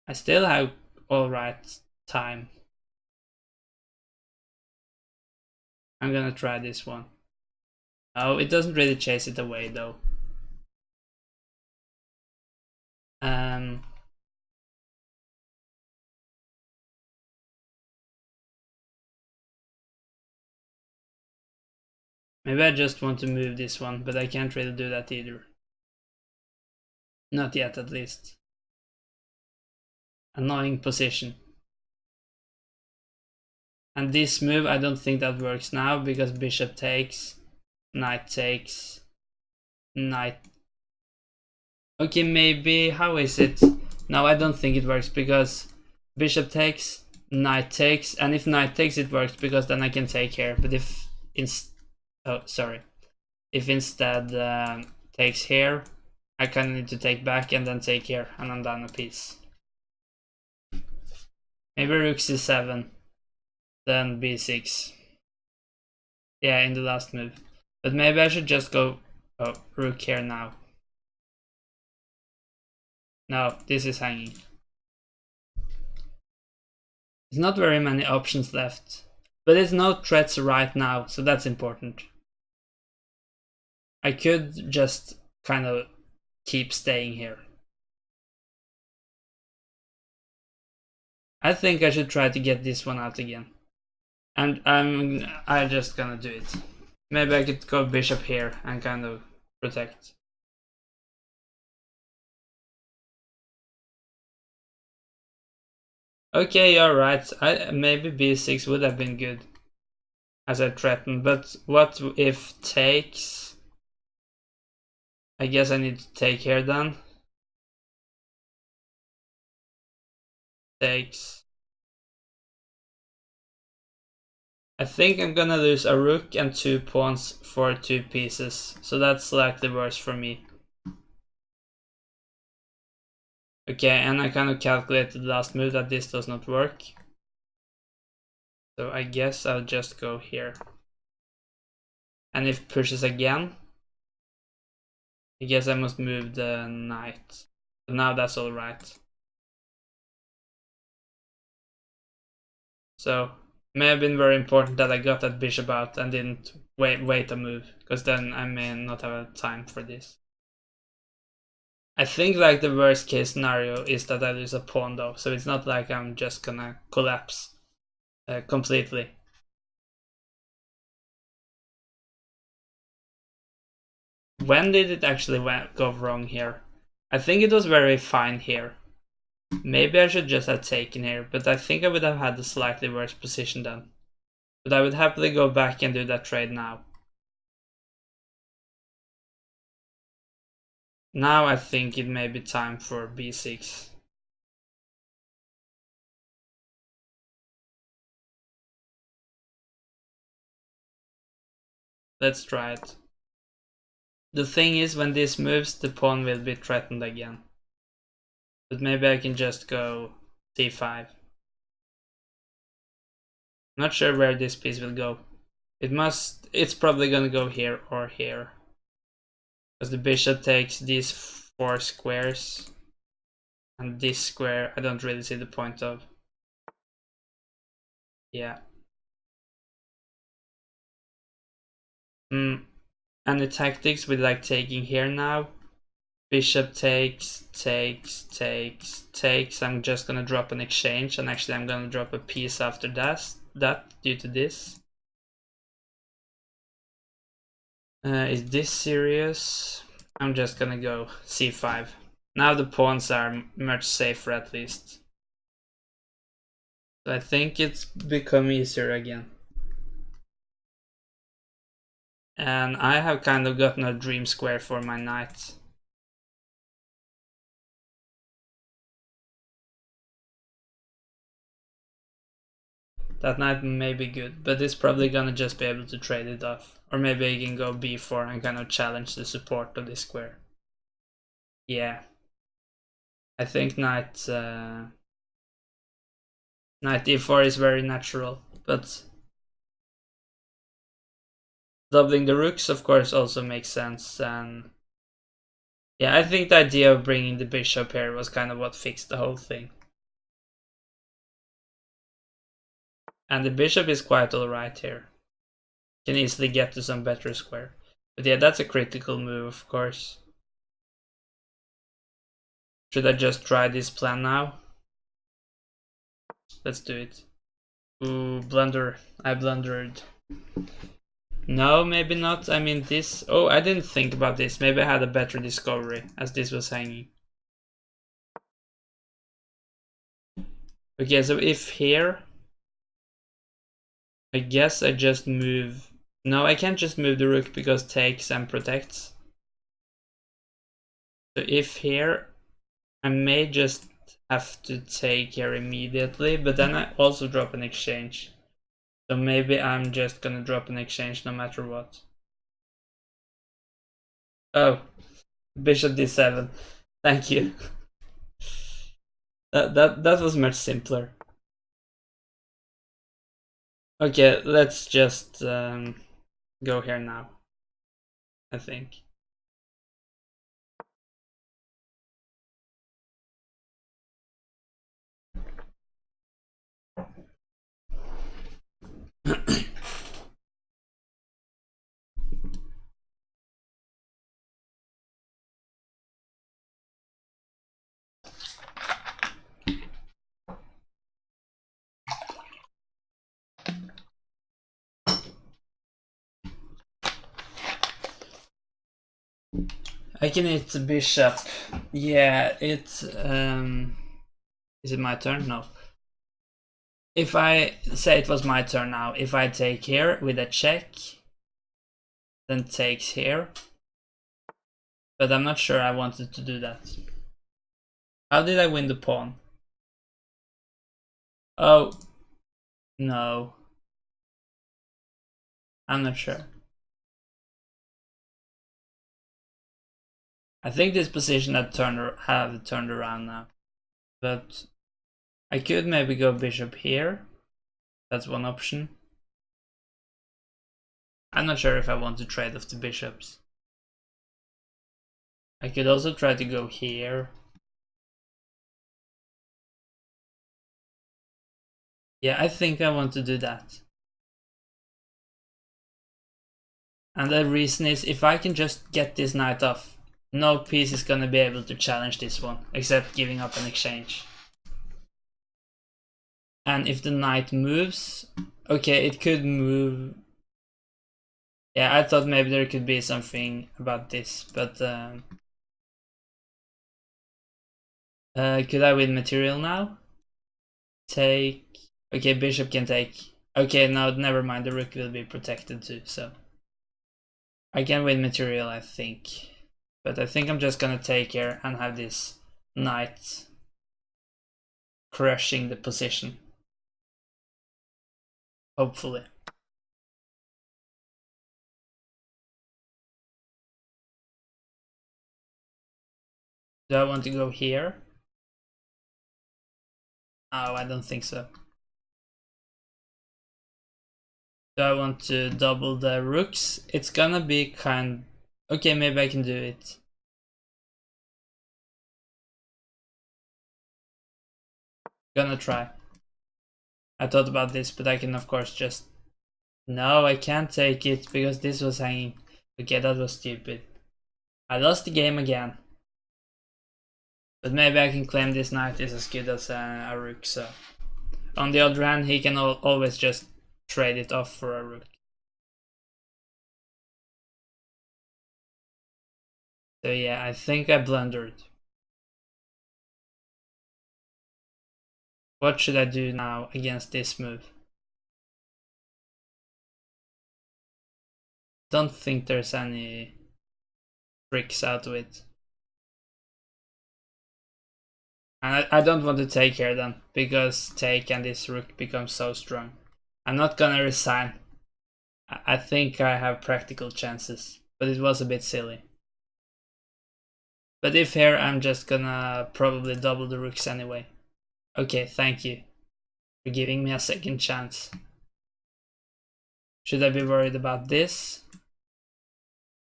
I still have alright time. I'm gonna try this one. Oh, it doesn't really chase it away though. Maybe I just want to move this one, but I can't really do that either. Not yet, at least. Annoying position. And this move, I don't think that works now, because bishop takes, knight takes, knight. Okay, maybe, how is it? No, I don't think it works, because bishop takes, knight takes, and if knight takes it works, because then I can take here. But if if instead takes here, I kind of need to take back and then take here, and I'm down a piece. Maybe rook c7, then b6. Yeah, in the last move. But maybe I should just go rook here now. No, this is hanging. There's not very many options left. But there's no threats right now, so that's important. I could just kind of keep staying here. I think I should try to get this one out again. And I'm just gonna do it. Maybe I could go bishop here and kind of protect. Okay, you're right. Maybe b6 would have been good, as I threatened, but what if takes? I guess I need to take here then. Takes. I think I'm gonna lose a rook and 2 pawns for 2 pieces, so that's slightly worse for me. Okay, and I kind of calculated the last move that this does not work. So I guess I'll just go here. And if pushes again, I guess I must move the knight. But now that's alright. So, may have been very important that I got that bishop out and didn't wait a move, because then I may not have time for this. I think like the worst case scenario is that I lose a pawn though, so it's not like I'm just gonna collapse completely. When did it actually go wrong here? I think it was very fine here. Maybe I should just have taken here, but I think I would have had a slightly worse position then. But I would happily go back and do that trade now. Now I think it may be time for b6. Let's try it. The thing is, when this moves, the pawn will be threatened again. But maybe I can just go c5. Not sure where this piece will go. It's probably gonna go here or here. Because the bishop takes these 4 squares. And this square, I don't really see the point of. Yeah. And the tactics with like taking here now. Bishop takes. I'm just gonna drop an exchange, and actually I'm gonna drop a piece after that due to this. Is this serious? I'm just gonna go c5. Now the pawns are much safer at least. So I think it's become easier again. And I have kind of gotten a dream square for my knight. That knight may be good, but it's probably gonna just be able to trade it off. Or maybe I can go b4 and kind of challenge the support of this square. Yeah. I think knight e4 is very natural, but doubling the rooks of course also makes sense. And yeah, I think the idea of bringing the bishop here was kind of what fixed the whole thing. And the bishop is quite alright here. Can easily get to some better square. But yeah, that's a critical move, of course. Should I just try this plan now? Let's do it. Ooh, blunder. I blundered. No, maybe not. I mean this. Oh, I didn't think about this. Maybe I had a better discovery as this was hanging. Okay, so if here, I guess I just move. No, I can't just move the rook because takes and protects. So if here, I may just have to take here immediately, but then I also drop an exchange. So maybe I'm just gonna drop an exchange no matter what. Oh, bishop d7. Thank you. That was much simpler. Okay, let's just go here now, I think. I can hit the bishop. Yeah, it's is it my turn? No. If I say it was my turn now, if I take here with a check, then takes here. But I'm not sure I wanted to do that. How did I win the pawn? Oh, no. I'm not sure. I think this position have turned around now. But I could maybe go bishop here. That's one option. I'm not sure if I want to trade off the bishops. I could also try to go here. Yeah, I think I want to do that. And the reason is, if I can just get this knight off, no piece is gonna be able to challenge this one, except giving up an exchange. And if the knight moves, okay, it could move. Yeah, I thought maybe there could be something about this, but could I win material now? Take. Okay, bishop can take. Okay, no, never mind. The rook will be protected too, so I can win material, I think. But I think I'm just gonna take here and have this knight crushing the position. Hopefully. Do I want to go here? Oh, I don't think so. Do I want to double the rooks? It's gonna be kind... Okay, maybe I can do it. Gonna try. I thought about this, but I can of course just... No, I can't take it because this was hanging. Okay, that was stupid. I lost the game again. But maybe I can claim this knight is as good as a rook, so... On the other hand, he can always just trade it off for a rook. So yeah, I think I blundered. What should I do now against this move? Don't think there's any tricks out of it. And I don't want to take here then, because take and this rook becomes so strong. I'm not gonna resign. I think I have practical chances, but it was a bit silly. But if here, I'm just gonna probably double the rooks anyway. Okay, thank you for giving me a second chance. Should I be worried about this? I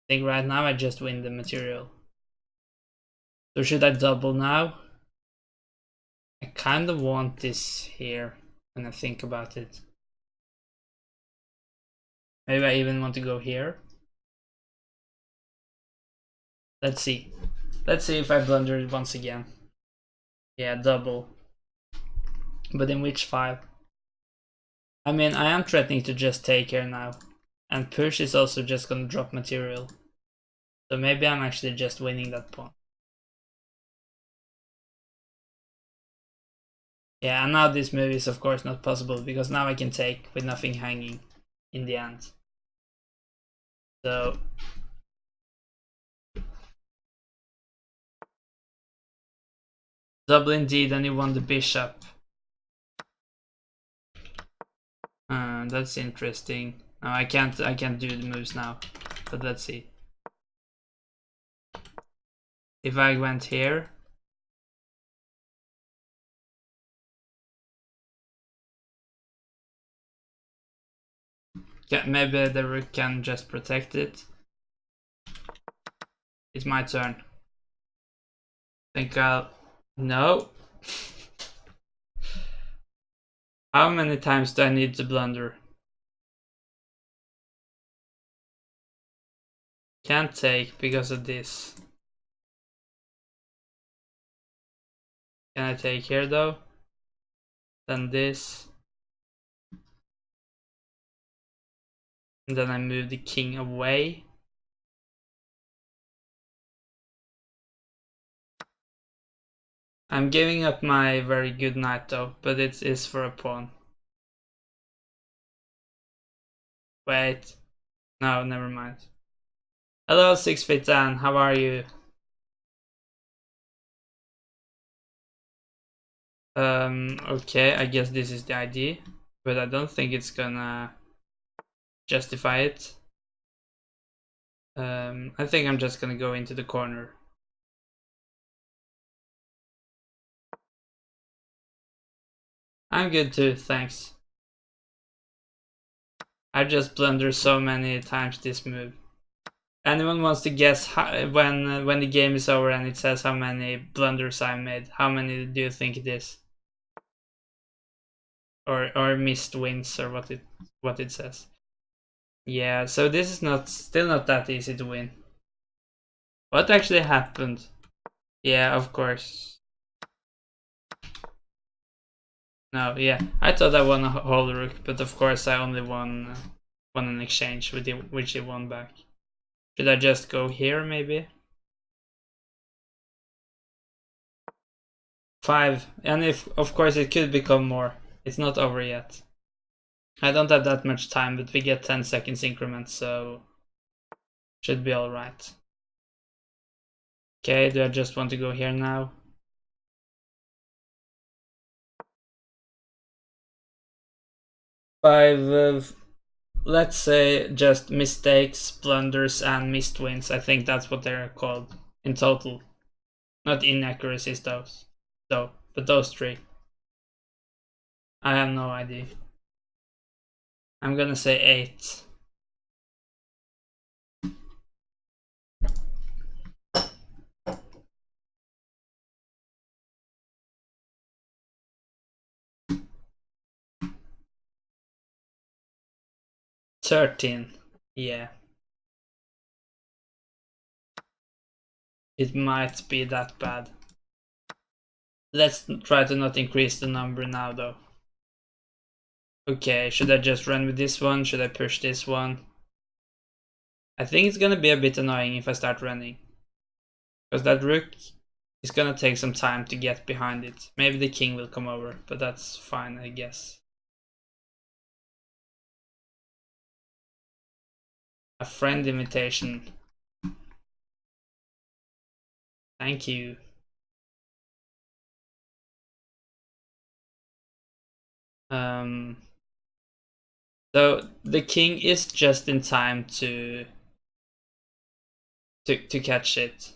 think right now I just win the material. So should I double now? I kind of want this here when I think about it. Maybe I even want to go here. Let's see. Let's see if I blunder it once again. Yeah, double. But in which file? I mean, I am threatening to just take here now. And push is also just gonna drop material. So maybe I'm actually just winning that pawn. Yeah, and now this move is of course not possible, because now I can take with nothing hanging in the end. So double indeed, and you won the bishop. That's interesting. No, I can't do the moves now. But let's see. If I went here. Yeah, maybe the rook can just protect it. It's my turn. Think I'll... No. How many times do I need to blunder? can't take because of this. Can I take here though? Then this. And then I move the king away. I'm giving up my very good knight though, but it is for a pawn. Wait. No, never mind. Hello, 6 Feet Dan, how are you? Okay, I guess this is the idea, but I don't think it's gonna justify it. I think I'm just gonna go into the corner. I'm good too, thanks. I just blunder so many times this move. Anyone wants to guess how, when the game is over and it says how many blunders I made? How many do you think it is? Or missed wins, or what it says? Yeah, so this is still not that easy to win. What actually happened? Yeah, of course. No, yeah, I thought I won a whole rook, but of course I only won an exchange with which he won back. Should I just go here maybe? 5, and if of course it could become more. It's not over yet. I don't have that much time, but we get 10 seconds increments, so should be alright. Okay, do I just want to go here now? Five, let's say just mistakes, blunders, and missed wins. I think that's what they're called in total. Not inaccuracies, though, but those 3. I have no idea. I'm gonna say 8. $13. Yeah. It might be that bad. Let's try to not increase the number now though. Okay, should I just run with this one? Should I push this one? I think it's gonna be a bit annoying if I start running. Because that rook is gonna take some time to get behind it. Maybe the king will come over, but that's fine, I guess. A friend invitation. Thank you. So the king is just in time to catch it.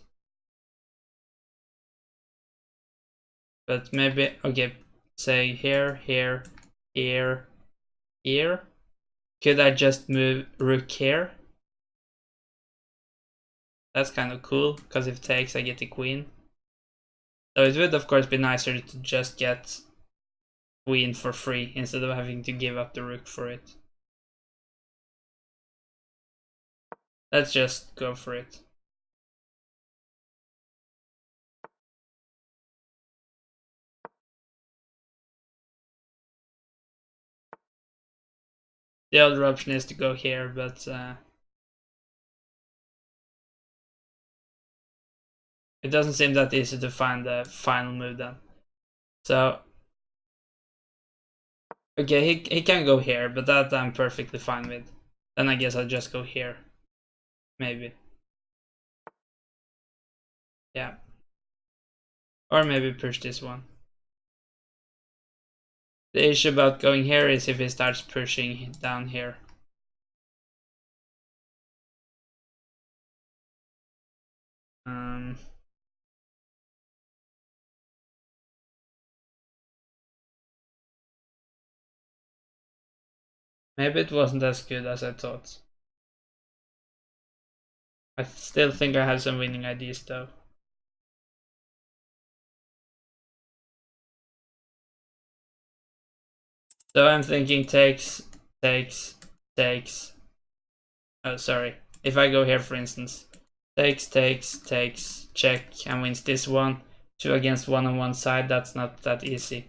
But maybe, okay, say here, here, here, here. Could I just move rook here? That's kind of cool, because if it takes I get the queen. So it would of course be nicer to just get queen for free instead of having to give up the rook for it. Let's just go for it. The other option is to go here, but it doesn't seem that easy to find the final move then. So, okay, he can go here, but that I'm perfectly fine with. Then I guess I'll just go here. Maybe. Yeah. Or maybe push this one. The issue about going here is if he starts pushing down here. Maybe it wasn't as good as I thought. I still think I have some winning ideas though. So I'm thinking takes. Oh, sorry. If I go here, for instance, takes, check, and wins this one. 2 against 1 on one side, that's not that easy.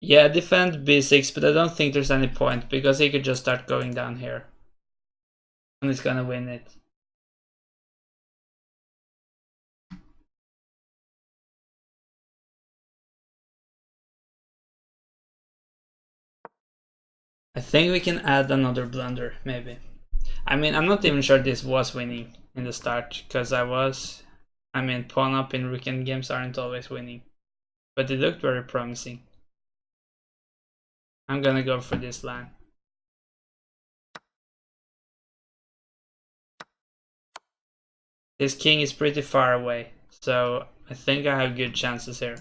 Yeah, defend b6, but I don't think there's any point, because he could just start going down here. And he's gonna win it. I think we can add another blunder, maybe. I mean, I'm not even sure this was winning in the start, because I mean, pawn up in rook games aren't always winning. But it looked very promising. I'm gonna go for this line. This king is pretty far away, so I think I have good chances here.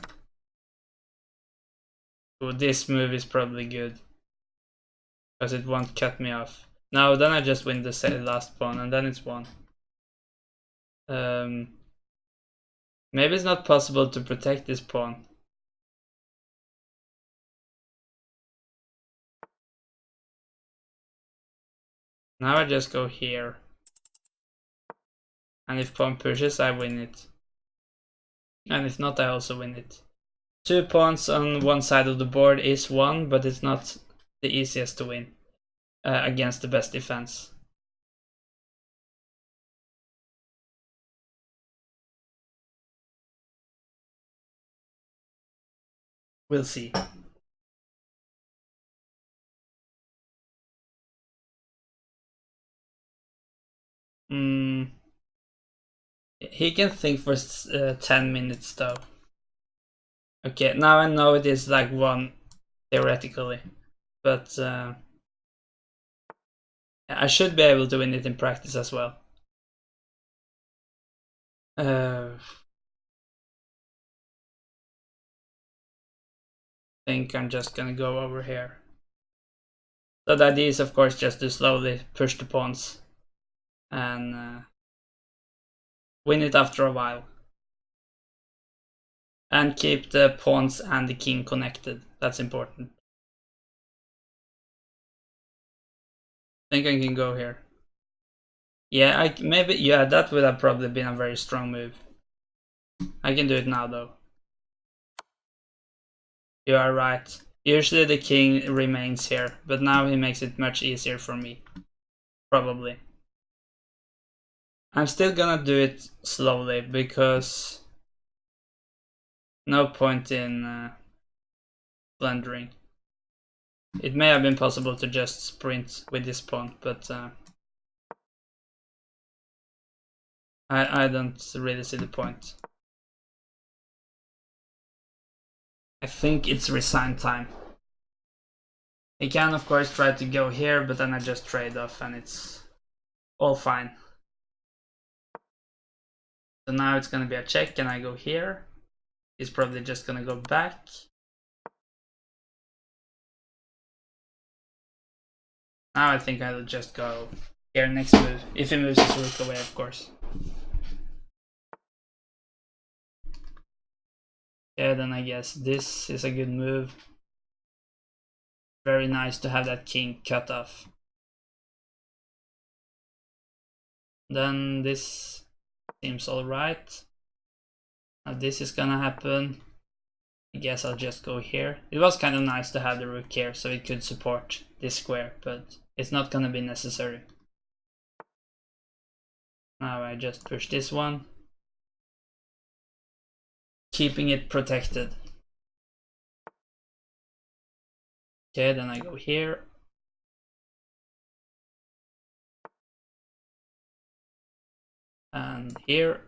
Well, this move is probably good, because it won't cut me off. No, then I just win the last pawn, and then it's won. Maybe it's not possible to protect this pawn. Now I just go here. And if pawn pushes, I win it. And if not, I also win it. 2 pawns on one side of the board is won, but it's not the easiest to win against the best defense. We'll see. He can think for 10 minutes though. Okay, now I know it is like 1 theoretically, but I should be able to win it in practice as well. I think I'm just gonna go over here. So the idea is, of course, just to slowly push the pawns and win it after a while. And keep the pawns and the king connected. That's important. I think I can go here. Yeah, that would have probably been a very strong move. I can do it now though. You are right. Usually the king remains here, but now he makes it much easier for me. Probably. I'm still gonna do it slowly because no point in blundering. It may have been possible to just sprint with this pawn, but I don't really see the point. I think it's resign time. He can of course try to go here, but then I just trade off and it's all fine. So now it's gonna be a check and I go here. He's probably just gonna go back. Now I think I'll just go here next move. If he moves his rook away, of course. Yeah, then I guess this is a good move. Very nice to have that king cut off. Then this seems alright. Now this is gonna happen. I guess I'll just go here. It was kind of nice to have the rook here so it could support this square, but it's not gonna be necessary. Now I just push this one, keeping it protected. Okay, then I go here. And here.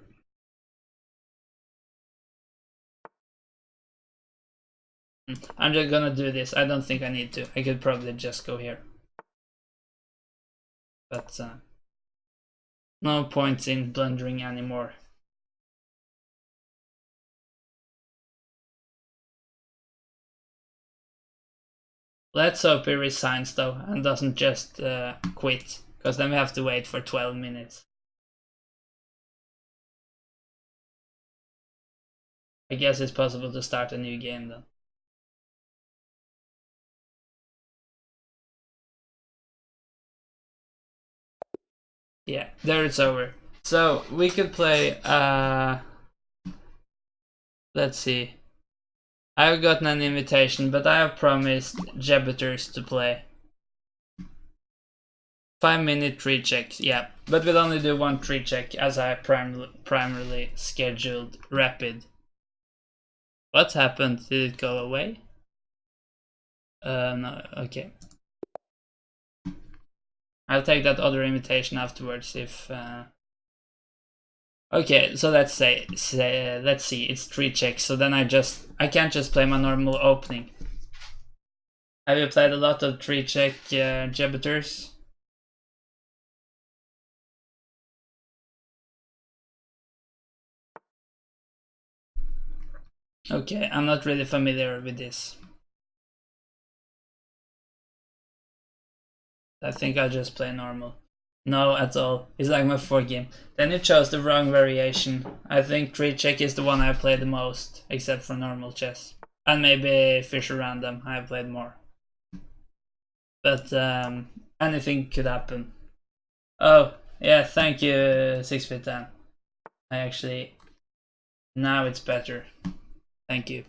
I'm just gonna do this. I don't think I need to. I could probably just go here. But no point in blundering anymore. Let's hope he resigns though and doesn't just quit, because then we have to wait for 12 minutes. I guess it's possible to start a new game then. Yeah, there it's over. So we could play, let's see. I've gotten an invitation, but I have promised Jebuters to play. 5-minute tree check, yeah. But we'll only do one tree check as I primarily scheduled rapid. What happened? Did it go away? No, okay. I'll take that other invitation afterwards if... Okay, so let's let's see, it's 3 checks, so then I can't just play my normal opening. Have you played a lot of 3 check Jebuters? Okay, I'm not really familiar with this. I think I'll just play normal. No, at all. It's like my 4th game. Then you chose the wrong variation. I think 3 check is the one I play the most, except for normal chess. And maybe Fisher Random, I played more. But anything could happen. Oh, yeah, thank you, 6'10". I actually... Now it's better. Thank you.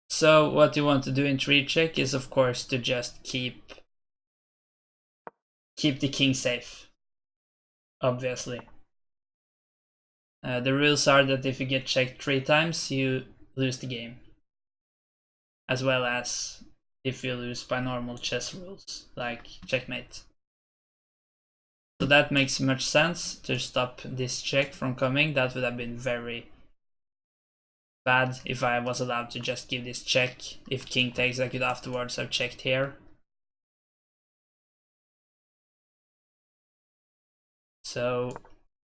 So what you want to do in 3 check is of course to just keep the king safe. Obviously. The rules are that if you get checked 3 times, you lose the game. As well as if you lose by normal chess rules, like checkmate. So that makes much sense to stop this check from coming. That would have been very bad if I was allowed to just give this check. If king takes, I could afterwards have checked here. So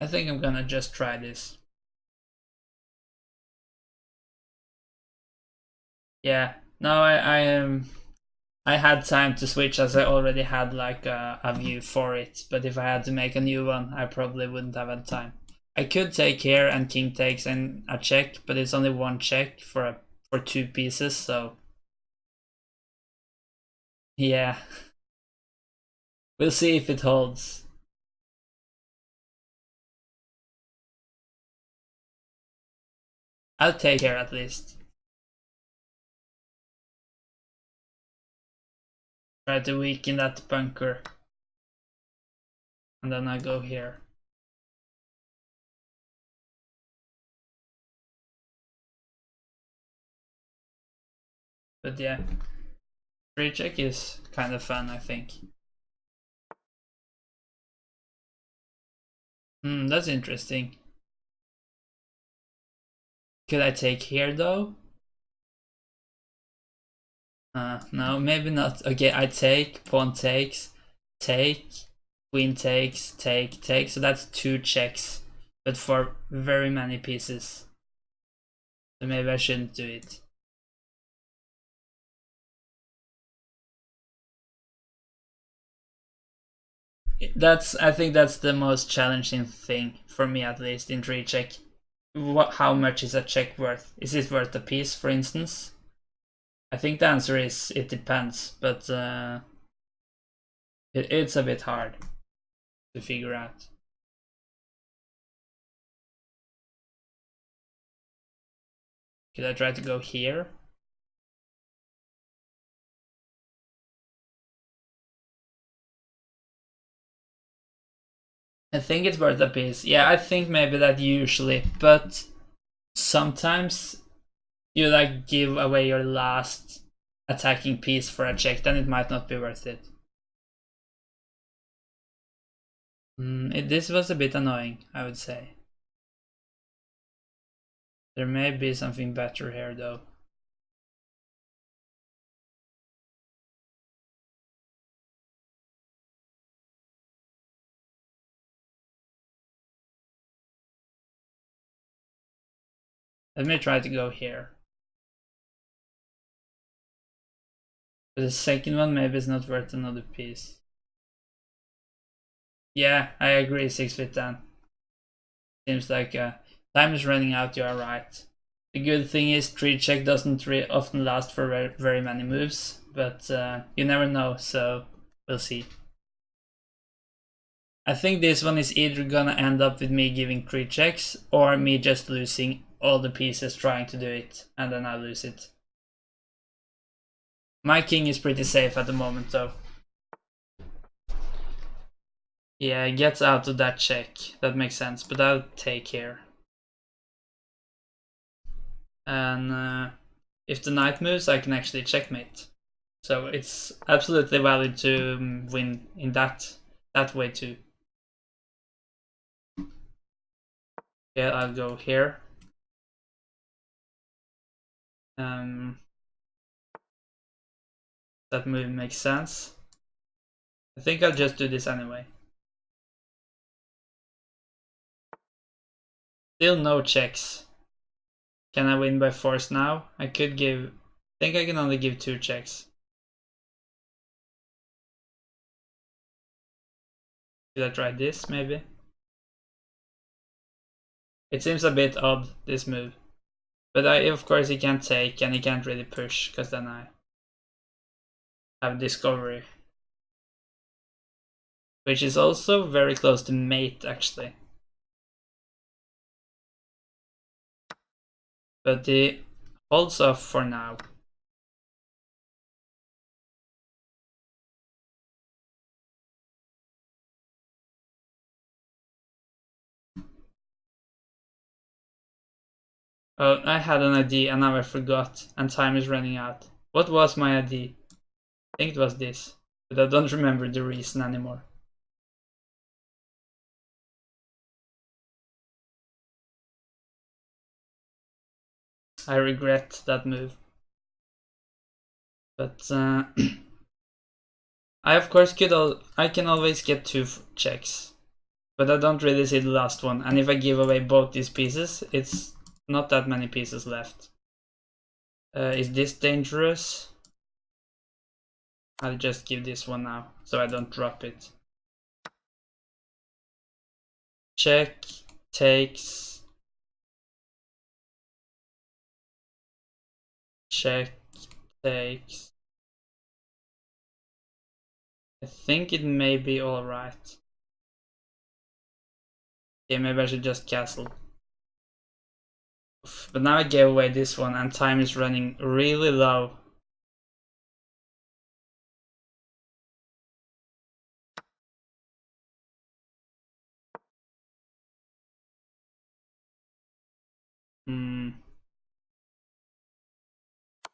I think I'm gonna just try this. Yeah, no, I had time to switch as I already had like a view for it, but if I had to make a new one, I probably wouldn't have had time. I could take here and king takes and a check, but it's only 1 check for 2 pieces, so yeah. We'll see if it holds. I'll take here at least. Try to weaken that bunker. And then I go here. But yeah, 3 check is kind of fun, I think. That's interesting. Could I take here though? No, maybe not. Okay, I take, pawn takes, take, queen takes, take, take. So that's 2 checks, but for very many pieces. So maybe I shouldn't do it. I think that's the most challenging thing for me, at least in 3 check. How much is a check worth? Is it worth a piece, for instance? I think the answer is it depends, but it's a bit hard to figure out. Could I try to go here? I think it's worth a piece. Yeah, I think maybe that usually, but sometimes you like give away your last attacking piece for a check, then it might not be worth it. This was a bit annoying, I would say. There may be something better here though. Let me try to go here. But the second one maybe is not worth another piece. Yeah, I agree, 6'10". Seems like time is running out, you are right. The good thing is 3 check doesn't often last for very many moves, but you never know, so we'll see. I think this one is either gonna end up with me giving 3 checks or me just losing all the pieces trying to do it, and then I lose it. My king is pretty safe at the moment though. Yeah, he gets out of that check, that makes sense, but I'll take here. And if the knight moves, I can actually checkmate. So it's absolutely valid to win in that way too. Yeah, I'll go here. That move makes sense. I think I'll just do this anyway. Still no checks. Can I win by force now? I could give... I think I can only give 2 checks. Should I try this maybe? It seems a bit odd, this move. But of course he can't take and he can't really push, because then I have discovery. Which is also very close to mate actually. But he holds off for now. Oh, I had an ID and now I forgot, and time is running out. What was my ID? I think it was this, but I don't remember the reason anymore. I regret that move. But I of course I can always get 2 checks. But I don't really see the last one, and if I give away both these pieces, it's not that many pieces left. Is this dangerous? I'll just give this one now, so I don't drop it. Check, takes. Check, takes. I think it may be alright. Okay, maybe I should just castle. But now I gave away this one and time is running really low.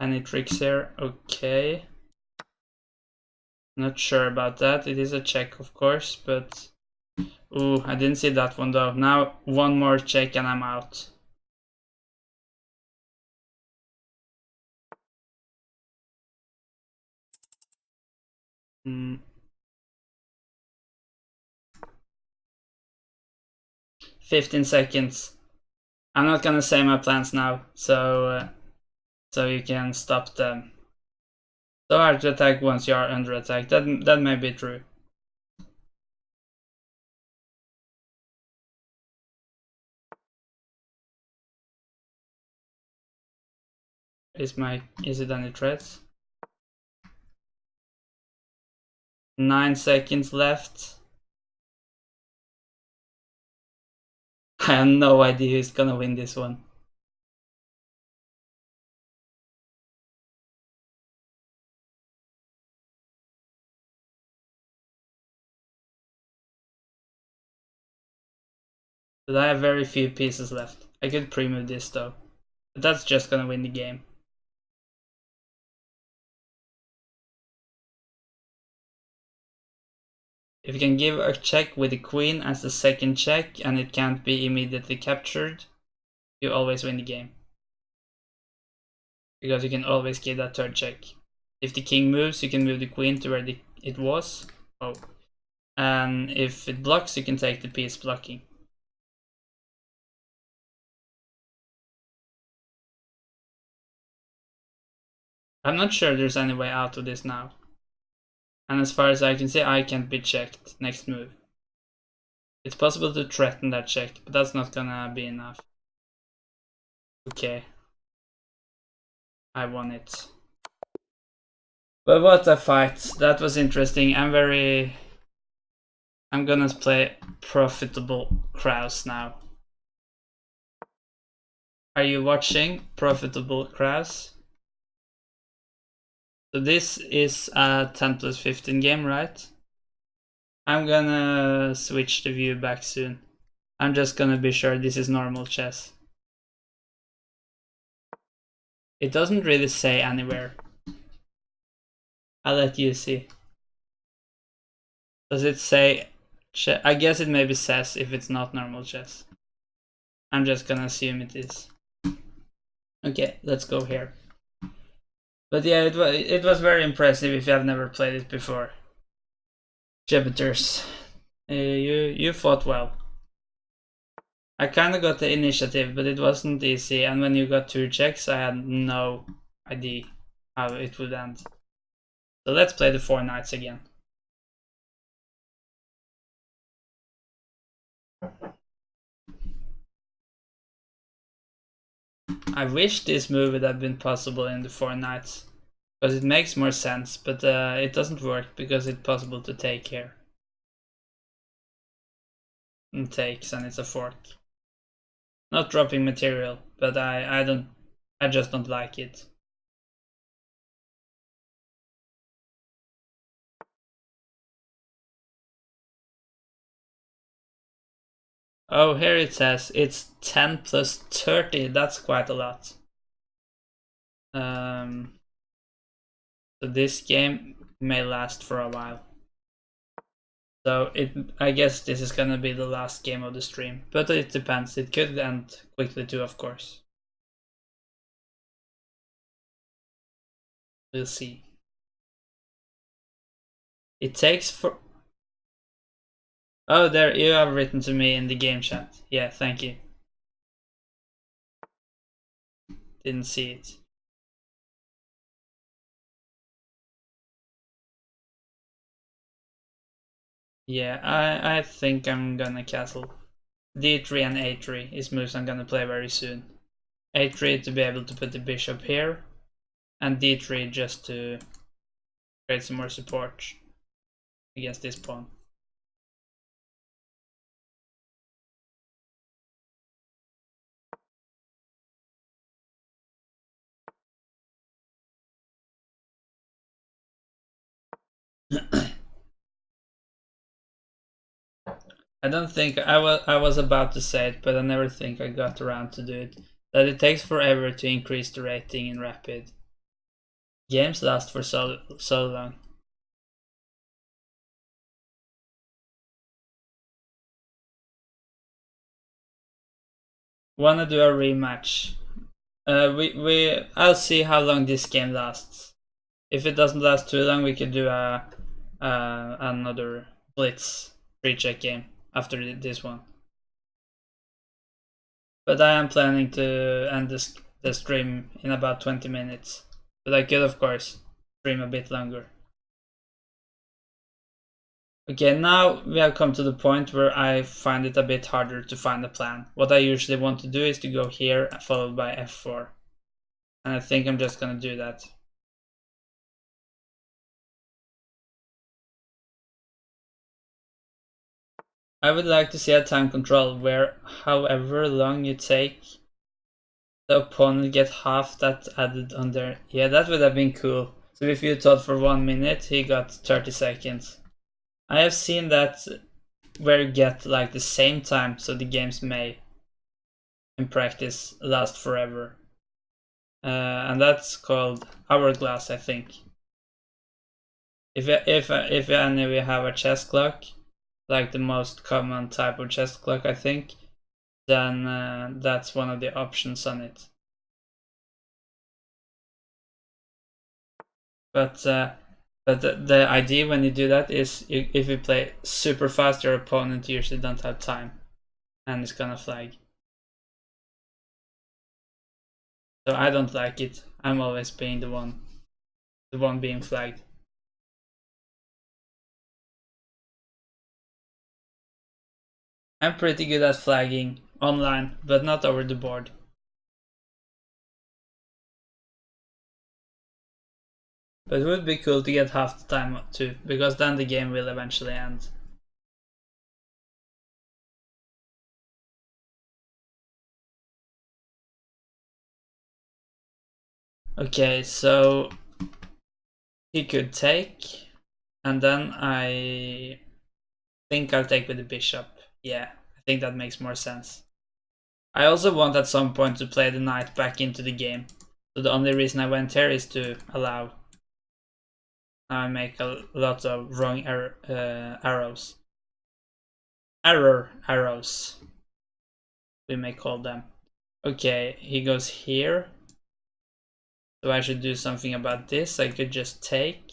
Any tricks here? Okay. Not sure about that. It is a check, of course, but... Ooh, I didn't see that one though. Now one more check and I'm out. Hmm. 15 seconds. I'm not gonna say my plans now, so you can stop them. So hard to attack once you are under attack. That may be true. Is it any threats? 9 seconds left. I have no idea who's gonna win this one. But I have very few pieces left. I could pre-move this though. But that's just gonna win the game. If you can give a check with the queen as the second check and it can't be immediately captured, you always win the game. Because you can always give that third check. If the king moves, you can move the queen to where it was. Oh. And if it blocks, you can take the piece blocking. I'm not sure there's any way out of this now. And as far as I can see, I can't be checked next move. It's possible to threaten that check, but that's not gonna be enough. Okay. I won it. But what a fight. That was interesting. I'm gonna play Profitable Kraus now. Are you watching Profitable Kraus? So this is a 10 plus 15 game, right? I'm gonna switch the view back soon. I'm just gonna be sure this is normal chess. It doesn't really say anywhere. I'll let you see. Does it say chess? I guess it maybe says if it's not normal chess. I'm just gonna assume it is. Okay, let's go here. But yeah, it was very impressive if you have never played it before. Jupiters, you fought well. I kinda got the initiative, but it wasn't easy, and when you got 2 checks, I had no idea how it would end. So let's play the 4 knights again. I wish this move would have been possible in the 4 knights, because it makes more sense, but it doesn't work because it's possible to take here. And takes, and it's a fork. Not dropping material, but I just don't like it. Oh, here it says it's 10 plus 30. That's quite a lot. So this game may last for a while. So I guess this is gonna be the last game of the stream, but it depends. It could end quickly too, of course. We'll see. It takes for. Oh, there you have written to me in the game chat. Yeah, thank you. Didn't see it. Yeah, I think I'm gonna castle. D3 and A3 is moves I'm gonna play very soon. A3 to be able to put the bishop here, and D3 just to create some more support against this pawn. I don't think I was about to say it, but I never think I got around to do it. That it takes forever to increase the rating in Rapid. Games last for so long. Wanna do a rematch? I'll see how long this game lasts. If it doesn't last too long, we could do another Blitz pre-check game after this one. But I am planning to end the stream in about 20 minutes. But I could, of course, stream a bit longer. Okay, now we have come to the point where I find it a bit harder to find a plan. What I usually want to do is to go here, followed by f4. And I think I'm just gonna do that. I would like to see a time control where however long you take, the opponent get half that added on there. Yeah, that would have been cool. So if you thought for 1 minute, he got 30 seconds. I have seen that where you get like the same time, so the games may, in practice, last forever. And that's called Hourglass, I think. If any of you have a chess clock, like the most common type of chess clock, I think, then that's one of the options on it. But the idea when you do that is if you play super fast, your opponent usually don't have time, and it's gonna flag. So I don't like it. I'm always being the one being flagged. I'm pretty good at flagging online, but not over the board. But it would be cool to get half the time too, because then the game will eventually end. Okay, so he could take, and then I think I'll take with the bishop. Yeah, I think that makes more sense. I also want at some point to play the knight back into the game. So the only reason I went here is to allow. Now I make a lot of wrong arrows. Error arrows, we may call them. Okay, he goes here. So I should do something about this. I could just take.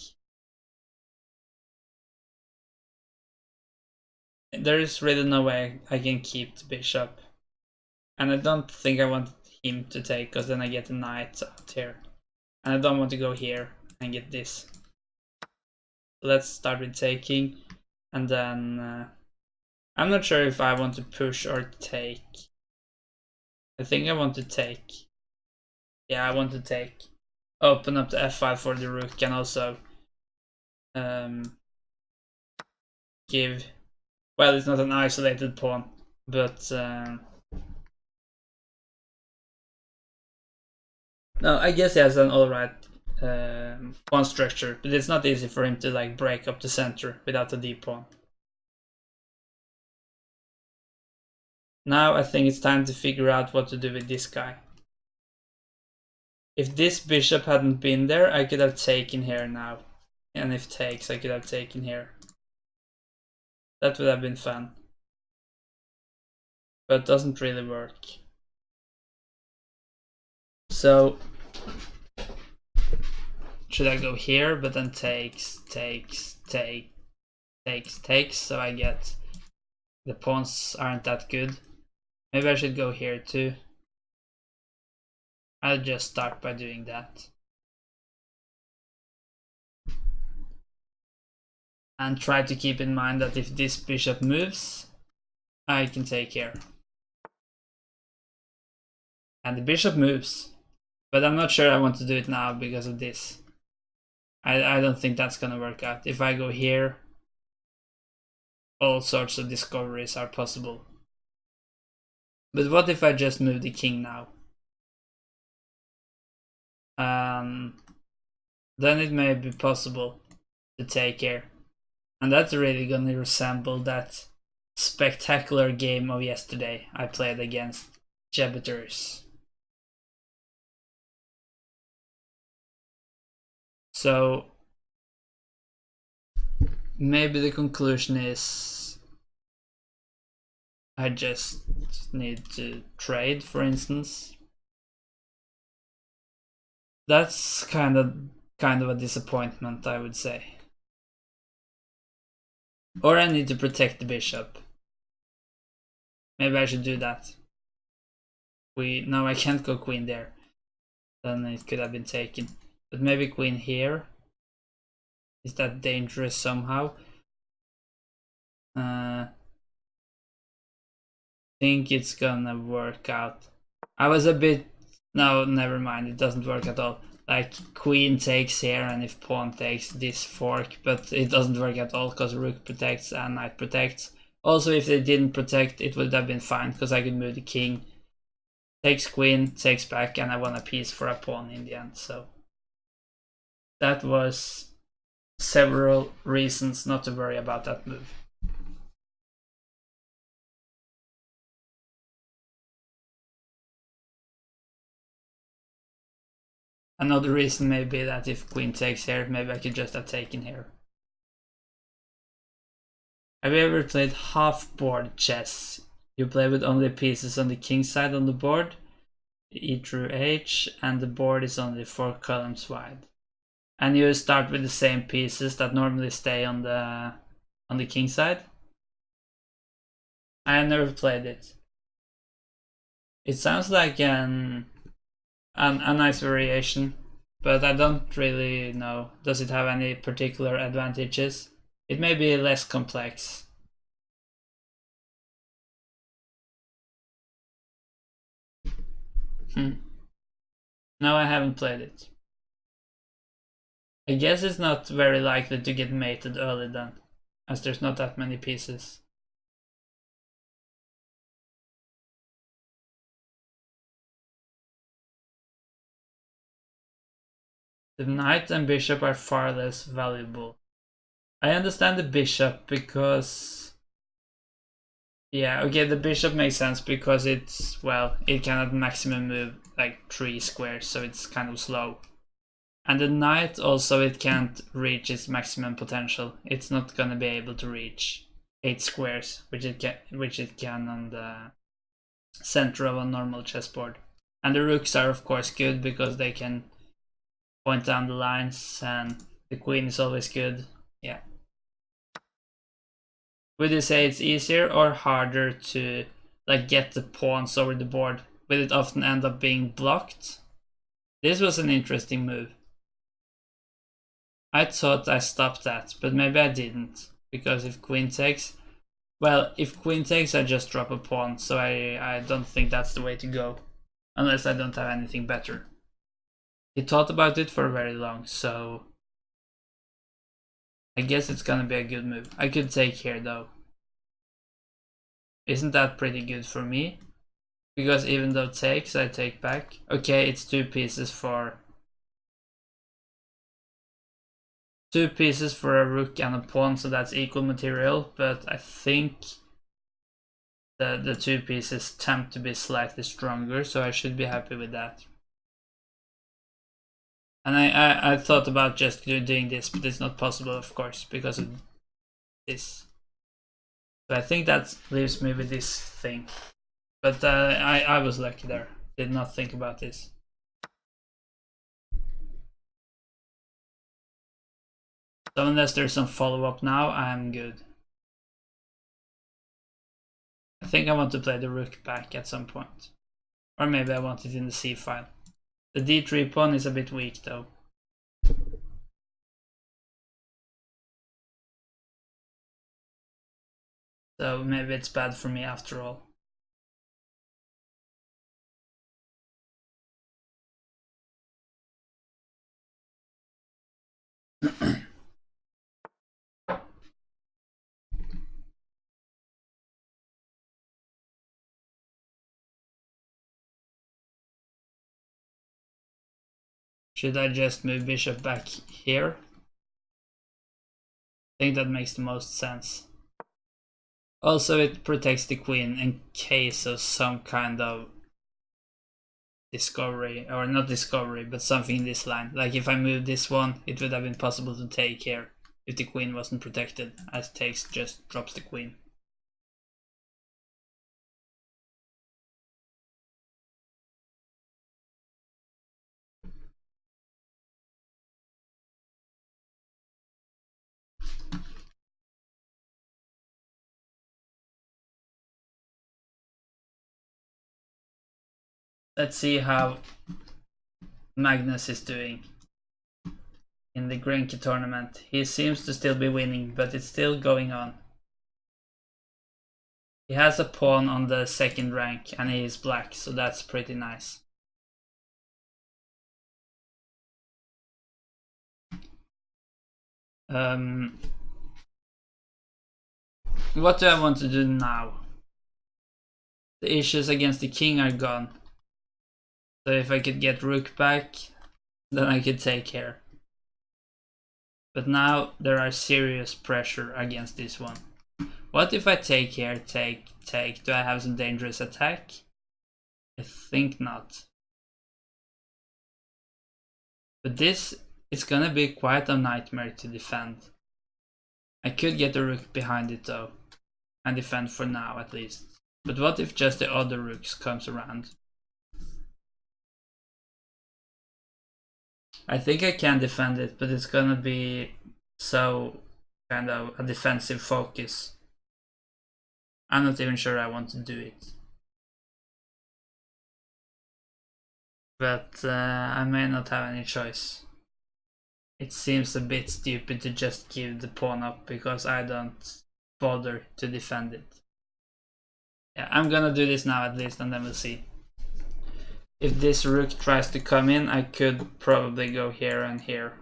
There is really no way I can keep the bishop. And I don't think I want him to take, because then I get the knight out here. And I don't want to go here and get this. Let's start with taking. And then I'm not sure if I want to push or take. I think I want to take. Yeah, I want to take. Open up the f5 for the rook, and also give. Well, it's not an isolated pawn, but no, I guess he has an alright pawn structure, but it's not easy for him to like break up the center without a deep pawn. Now I think it's time to figure out what to do with this guy. If this bishop hadn't been there, I could have taken here now. And if takes, I could have taken here. That would have been fun. But it doesn't really work. So should I go here, but then takes, so I get the pawns aren't that good. Maybe I should go here too. I'll just start by doing that. And try to keep in mind that if this bishop moves, I can take here. And the bishop moves. But I'm not sure I want to do it now because of this. I don't think that's gonna work out. If I go here, all sorts of discoveries are possible. But what if I just move the king now? Then it may be possible to take here. And that's really gonna resemble that spectacular game of yesterday I played against Jebiters. So maybe the conclusion is I just need to trade, for instance. That's kind of a disappointment, I would say. Or I need to protect the bishop. Maybe I should do that. No, I can't go queen there. Then it could have been taken. But maybe queen here. Is that dangerous somehow? Think it's gonna work out. I was a bit. No, never mind. It doesn't work at all. Like queen takes here, and if pawn takes this fork, but it doesn't work at all because rook protects and knight protects. Also, if they didn't protect, it would have been fine because I could move the king. Takes queen, takes back, and I won a piece for a pawn in the end. So that was several reasons not to worry about that move. Another reason may be that if queen takes here, maybe I could just have taken here. Have you ever played half-board chess? You play with only pieces on the king side on the board, e through h, and the board is only 4 columns wide. And you start with the same pieces that normally stay on the king side? I have never played it. It sounds like a nice variation, but I don't really know. Does it have any particular advantages? It may be less complex. No, I haven't played it. I guess it's not very likely to get mated early then, as there's not that many pieces. The knight and bishop are far less valuable. I understand the bishop because... Yeah, okay, the bishop makes sense because it's, well, it cannot maximum move like 3 squares, so it's kind of slow. And the knight also, it can't reach its maximum potential. It's not gonna be able to reach 8 squares, which it can on the center of a normal chessboard. And the rooks are of course good because they can point down the lines, and the queen is always good. Yeah. Would you say it's easier or harder to like get the pawns over the board? Will it often end up being blocked? This was an interesting move. I thought I stopped that, but maybe I didn't, because if queen takes, well, if queen takes I just drop a pawn, so I don't think that's the way to go, unless I don't have anything better. He thought about it for very long, so I guess it's gonna be a good move. I could take here though. Isn't that pretty good for me? Because even though takes, I take back. Okay, it's 2 pieces for... 2 pieces for a rook and a pawn, so that's equal material, but I think the 2 pieces tempt to be slightly stronger, so I should be happy with that. And I thought about just doing this, but it's not possible, of course, because of this. So I think that leaves me with this thing. But I was lucky there. Did not think about this. So unless there's some follow-up now, I'm good. I think I want to play the rook back at some point. Or maybe I want it in the c file. The d3 pawn is a bit weak though. So maybe it's bad for me after all. Should I just move bishop back here? I think that makes the most sense. Also, it protects the queen in case of some kind of discovery, or not discovery, but something in this line. Like if I move this one, it would have been possible to take here if the queen wasn't protected, as takes just drops the queen. Let's see how Magnus is doing in the Grenke tournament. He seems to still be winning, but it's still going on. He has a pawn on the 2nd rank and he is black, so that's pretty nice. What do I want to do now? The issues against the king are gone. So if I could get rook back, then I could take here. But now there are serious pressure against this one. What if I take here, take? Do I have some dangerous attack? I think not. But this is gonna be quite a nightmare to defend. I could get a rook behind it though, and defend for now at least. But what if just the other rooks comes around? I think I can defend it, but it's gonna be so kind of a defensive focus. I'm not even sure I want to do it. But I may not have any choice. It seems a bit stupid to just give the pawn up because I don't bother to defend it. Yeah, I'm gonna do this now at least, and then we'll see. If this rook tries to come in, I could probably go here and here.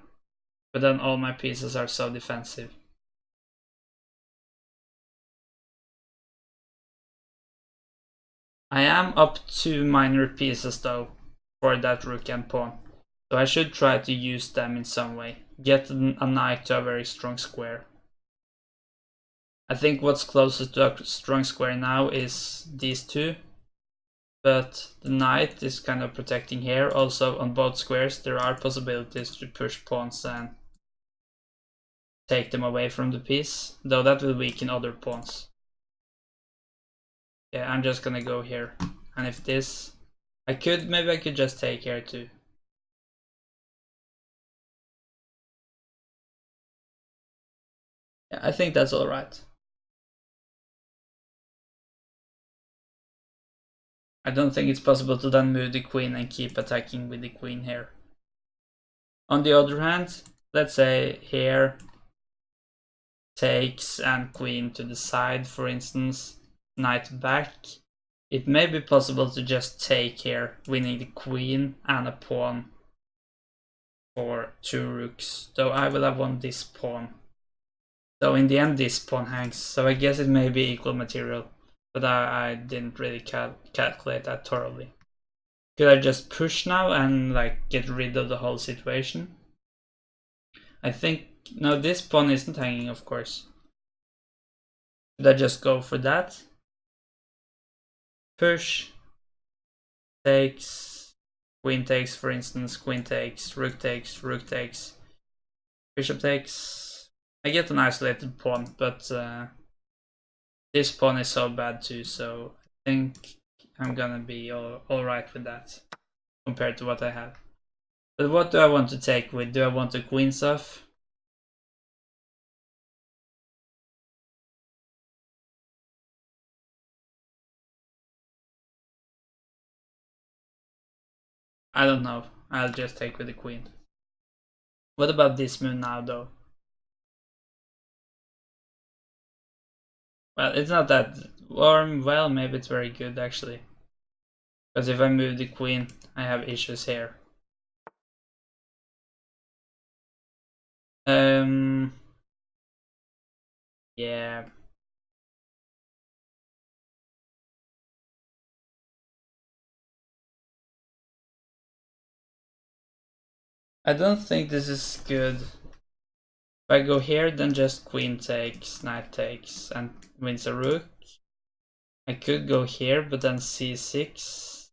But then all my pieces are so defensive. I am up 2 minor pieces though for that rook and pawn. So I should try to use them in some way. Get a knight to a very strong square. I think what's closest to a strong square now is these two. But the knight is kind of protecting here. Also on both squares there are possibilities to push pawns and take them away from the piece. Though that will weaken other pawns. Yeah, I'm just gonna go here. And if this... maybe I could just take here too. Yeah, I think that's alright. I don't think it's possible to then move the queen and keep attacking with the queen here. On the other hand, let's say here takes and queen to the side, for instance, knight back. It may be possible to just take here, winning the queen and a pawn for 2 rooks, though I will have won this pawn. So in the end this pawn hangs, so I guess it may be equal material. But I didn't really calculate that thoroughly. Could I just push now and like get rid of the whole situation? I think, no, this pawn isn't hanging, of course. Could I just go for that? Push, takes, queen takes, for instance, queen takes, rook takes, bishop takes. I get an isolated pawn, but this pawn is so bad too, so I think I'm gonna be alright with that compared to what I have. But what do I want to take with? Do I want the queens off? I don't know. I'll just take with the queen. What about this move now though? Well, it's not that warm. Well, maybe it's very good actually. Because if I move the queen, I have issues here. Yeah. I don't think this is good. If I go here, then just queen takes, knight takes, and wins a rook. I could go here, but then c6.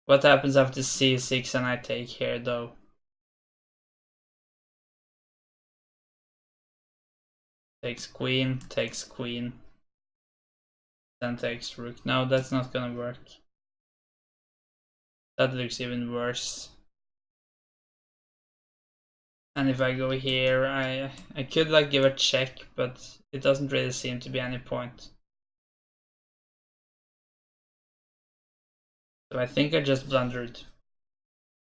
What happens after c6 and I take here though? Takes queen, then takes rook. No, that's not gonna work. That looks even worse. And if I go here, I could like give a check, but it doesn't really seem to be any point. So I think I just blundered.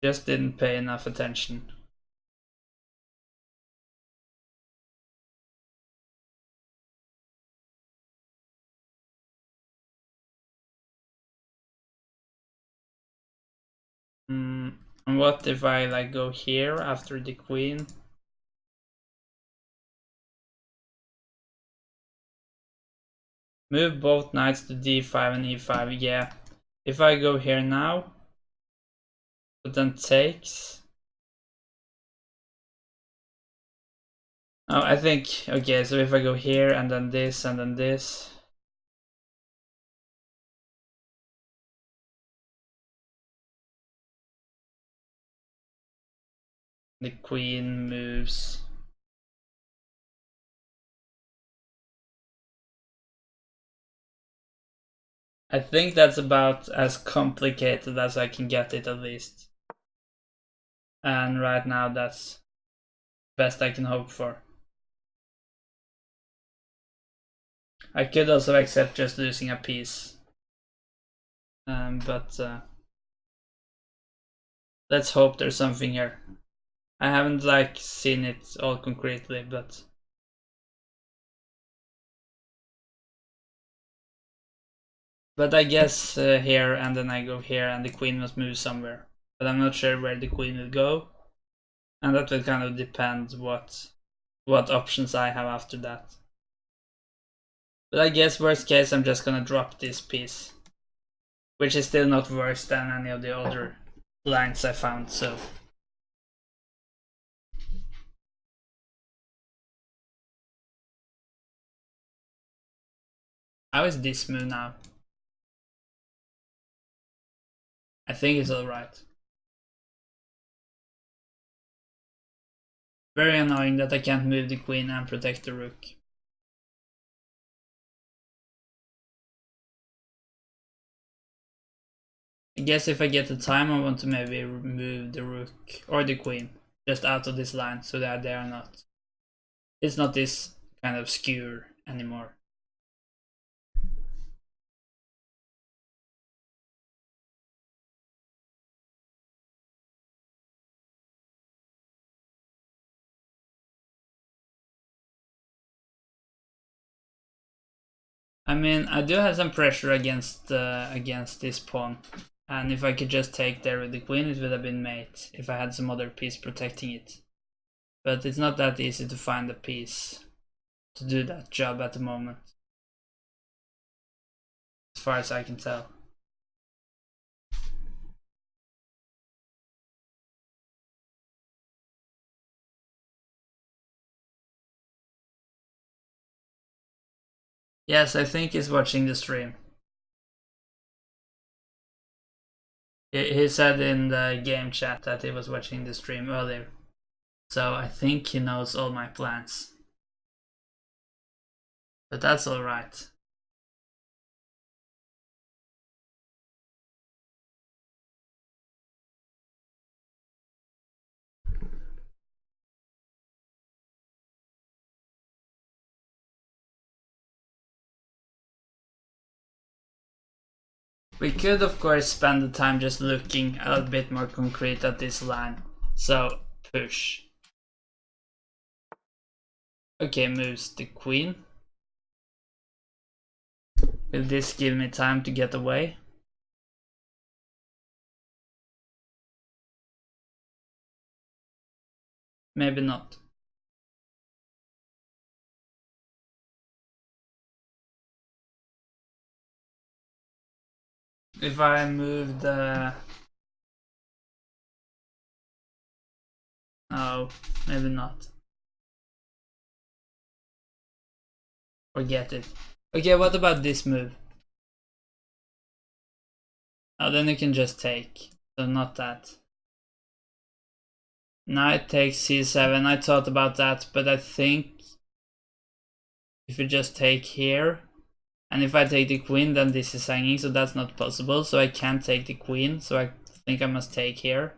Just didn't pay enough attention. And what if I like go here after the queen? Move both knights to d5 and e5, yeah. If I go here now, but then takes. Oh, I think, okay, so if I go here and then this and then this. The queen moves. I think that's about as complicated as I can get it at least. And right now that's best I can hope for. I could also accept just losing a piece. But let's hope there's something here. I haven't like seen it all concretely, but I guess here and then I go here and the queen must move somewhere. But I'm not sure where the queen will go. And that will kind of depend what options I have after that. But I guess worst case I'm just gonna drop this piece, which is still not worse than any of the other lines I found, so. How is this move now? I think it's alright. Very annoying that I can't move the queen and protect the rook. I guess if I get the time I want to maybe move the rook or the queen just out of this line so that they are not. It's not this kind of skewer anymore. I mean, I do have some pressure against this pawn, and if I could just take there with the queen, it would have been mate if I had some other piece protecting it. But it's not that easy to find a piece to do that job at the moment, as far as I can tell. Yes, I think he's watching the stream. He said in the game chat that he was watching the stream earlier. So I think he knows all my plans. But that's alright. We could of course spend the time just looking a little bit more concrete at this line. So push. Okay, moves the queen. Will this give me time to get away? Maybe not. If I move the... Oh, maybe not. Forget it. Okay, what about this move? Oh, then you can just take. So not that. Knight takes c7. I thought about that, but I think if you just take here, and if I take the queen, then this is hanging, so that's not possible. So I can't take the queen, so I think I must take here.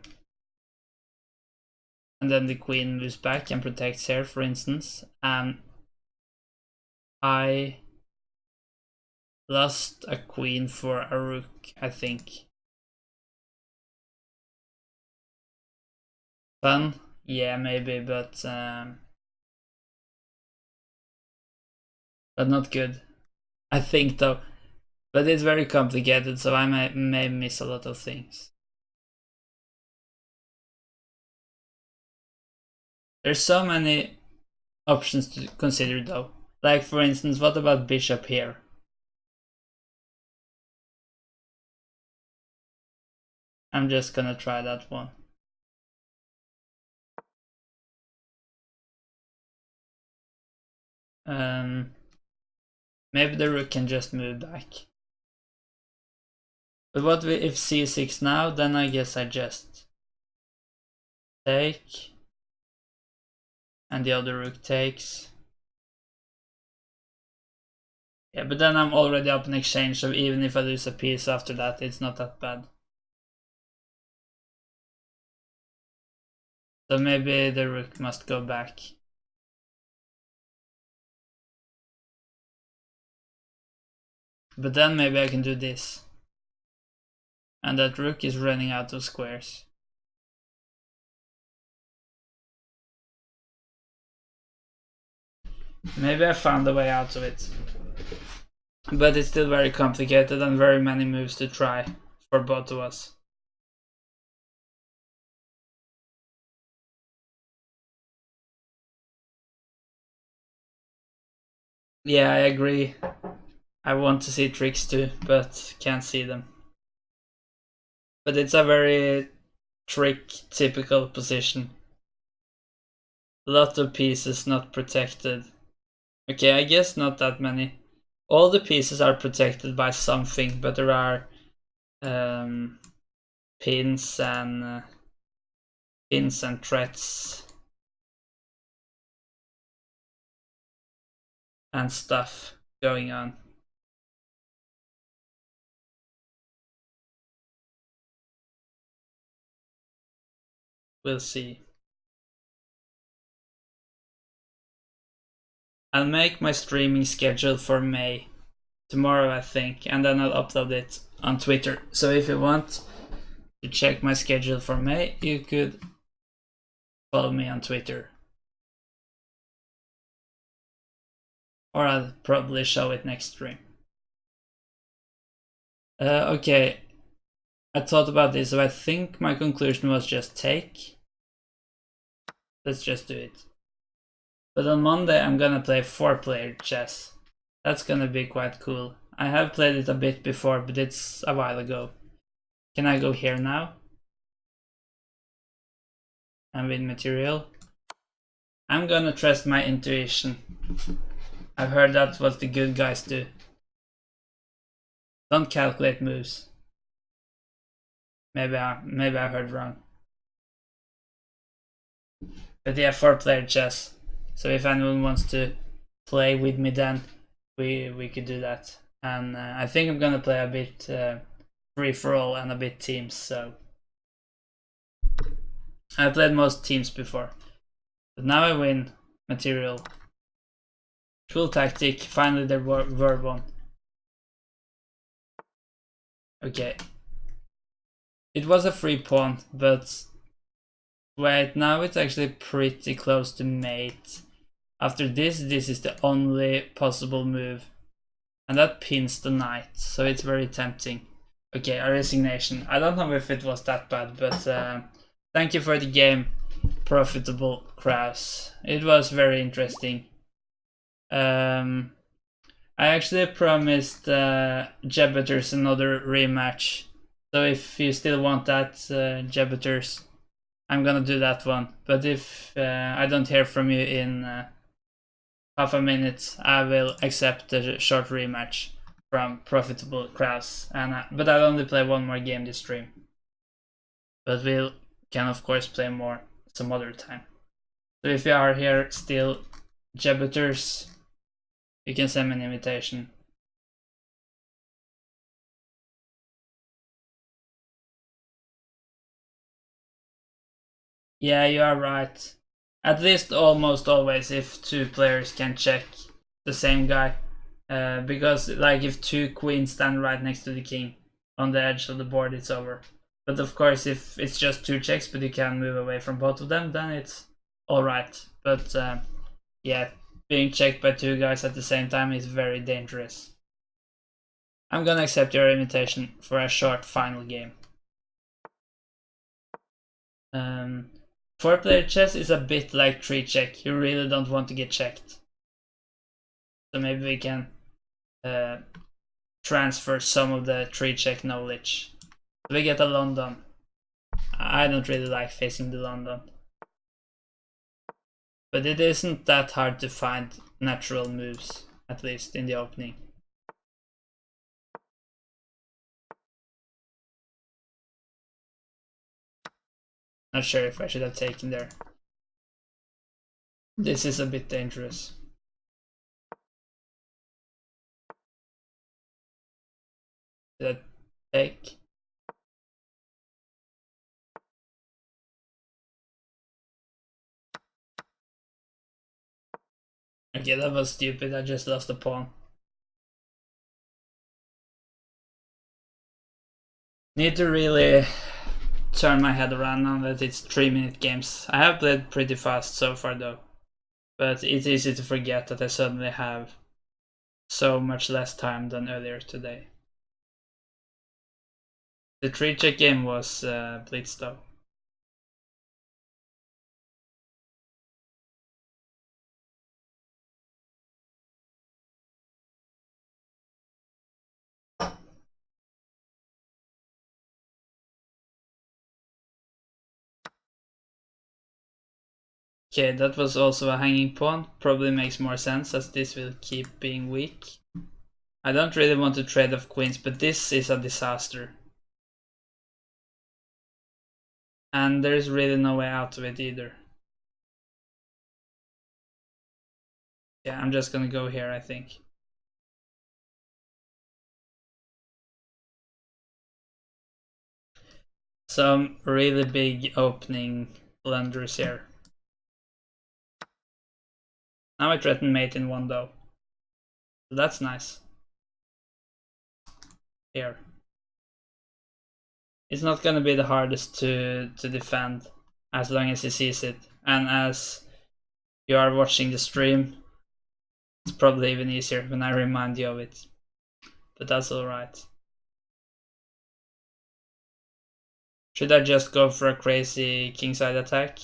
And then the queen moves back and protects here, for instance. And I lost a queen for a rook, I think. Fun? Yeah, maybe, but not good. I think though. But it's very complicated, so I may miss a lot of things. There's so many options to consider though. Like for instance, what about bishop here? I'm just gonna try that one. Maybe the rook can just move back. But what if c6 now? Then I guess I just take. And the other rook takes. Yeah, but then I'm already up in exchange, so even if I lose a piece after that, it's not that bad. So maybe the rook must go back. But then maybe I can do this. And that rook is running out of squares. Maybe I found a way out of it. But it's still very complicated and very many moves to try for both of us. Yeah, I agree. I want to see tricks too, but can't see them. But it's a very trick typical position. A lot of pieces not protected. Okay, I guess not that many. All the pieces are protected by something, but there are pins and threats and stuff going on. We'll see. I'll make my streaming schedule for May tomorrow, I think, and then I'll upload it on Twitter. So if you want to check my schedule for May, you could follow me on Twitter. Or I'll probably show it next stream. Okay, I thought about this, so I think my conclusion was just take. Let's just do it. But on Monday I'm gonna play 4-player chess. That's gonna be quite cool. I have played it a bit before, but it's a while ago. Can I go here now? And win material? I'm gonna trust my intuition. I've heard that's what the good guys do. Don't calculate moves. Maybe I heard wrong. But yeah, 4-player chess. So if anyone wants to play with me, then we could do that. And I think I'm gonna play a bit free for all and a bit teams. So I played most teams before, but now I win material. Cool tactic. Finally, there were one. Okay. It was a free pawn, but wait, now it's actually pretty close to mate. After this is the only possible move. And that pins the knight, so it's very tempting. Okay, a resignation. I don't know if it was that bad, but thank you for the game, Profitable Kraus. It was very interesting. I actually promised Jebiters another rematch. So if you still want that, Jebiters, I'm gonna do that one. But if I don't hear from you in half a minute, I will accept the short rematch from Profitable Kraus. But I'll only play one more game this stream. But we can of course play more some other time. So if you are here still, Jebiters, you can send me an invitation. Yeah, you are right. At least almost always if two players can check the same guy. Because like if two queens stand right next to the king on the edge of the board, it's over. But of course if it's just two checks but you can move away from both of them, then it's alright. But yeah, being checked by two guys at the same time is very dangerous. I'm gonna accept your invitation for a short final game. 4-player chess is a bit like 3-check. You really don't want to get checked. So maybe we can transfer some of the 3-check knowledge. We get a London. I don't really like facing the London. But it isn't that hard to find natural moves, at least in the opening. Not sure if I should have taken there. This is a bit dangerous. Did I take? Okay, that was stupid. I just lost a pawn. Need to really turn my head around now that it's 3-minute games. I have played pretty fast so far though. But it's easy to forget that I suddenly have so much less time than earlier today. The 3-check game was Blitz though. Okay, that was also a hanging pawn. Probably makes more sense as this will keep being weak. I don't really want to trade off queens, but this is a disaster. And there's really no way out of it either. Yeah, I'm just gonna go here, I think. Some really big opening blunders here. Now I threaten mate in one though. So that's nice. Here. It's not gonna be the hardest to defend as long as he sees it. And as you are watching the stream, it's probably even easier when I remind you of it. But that's alright. Should I just go for a crazy kingside attack?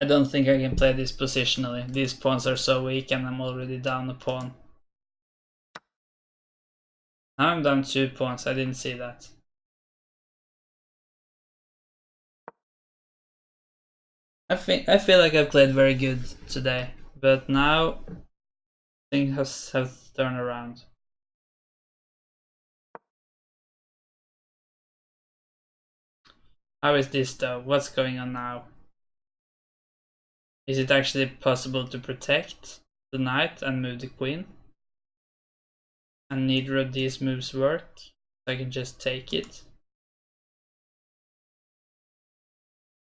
I don't think I can play this positionally. These pawns are so weak and I'm already down a pawn. Now I'm down 2 pawns, I didn't see that. I feel like I played very good today, but now things have turned around. How is this though? What's going on now? Is it actually possible to protect the knight and move the queen? And neither of these moves work, so I can just take it.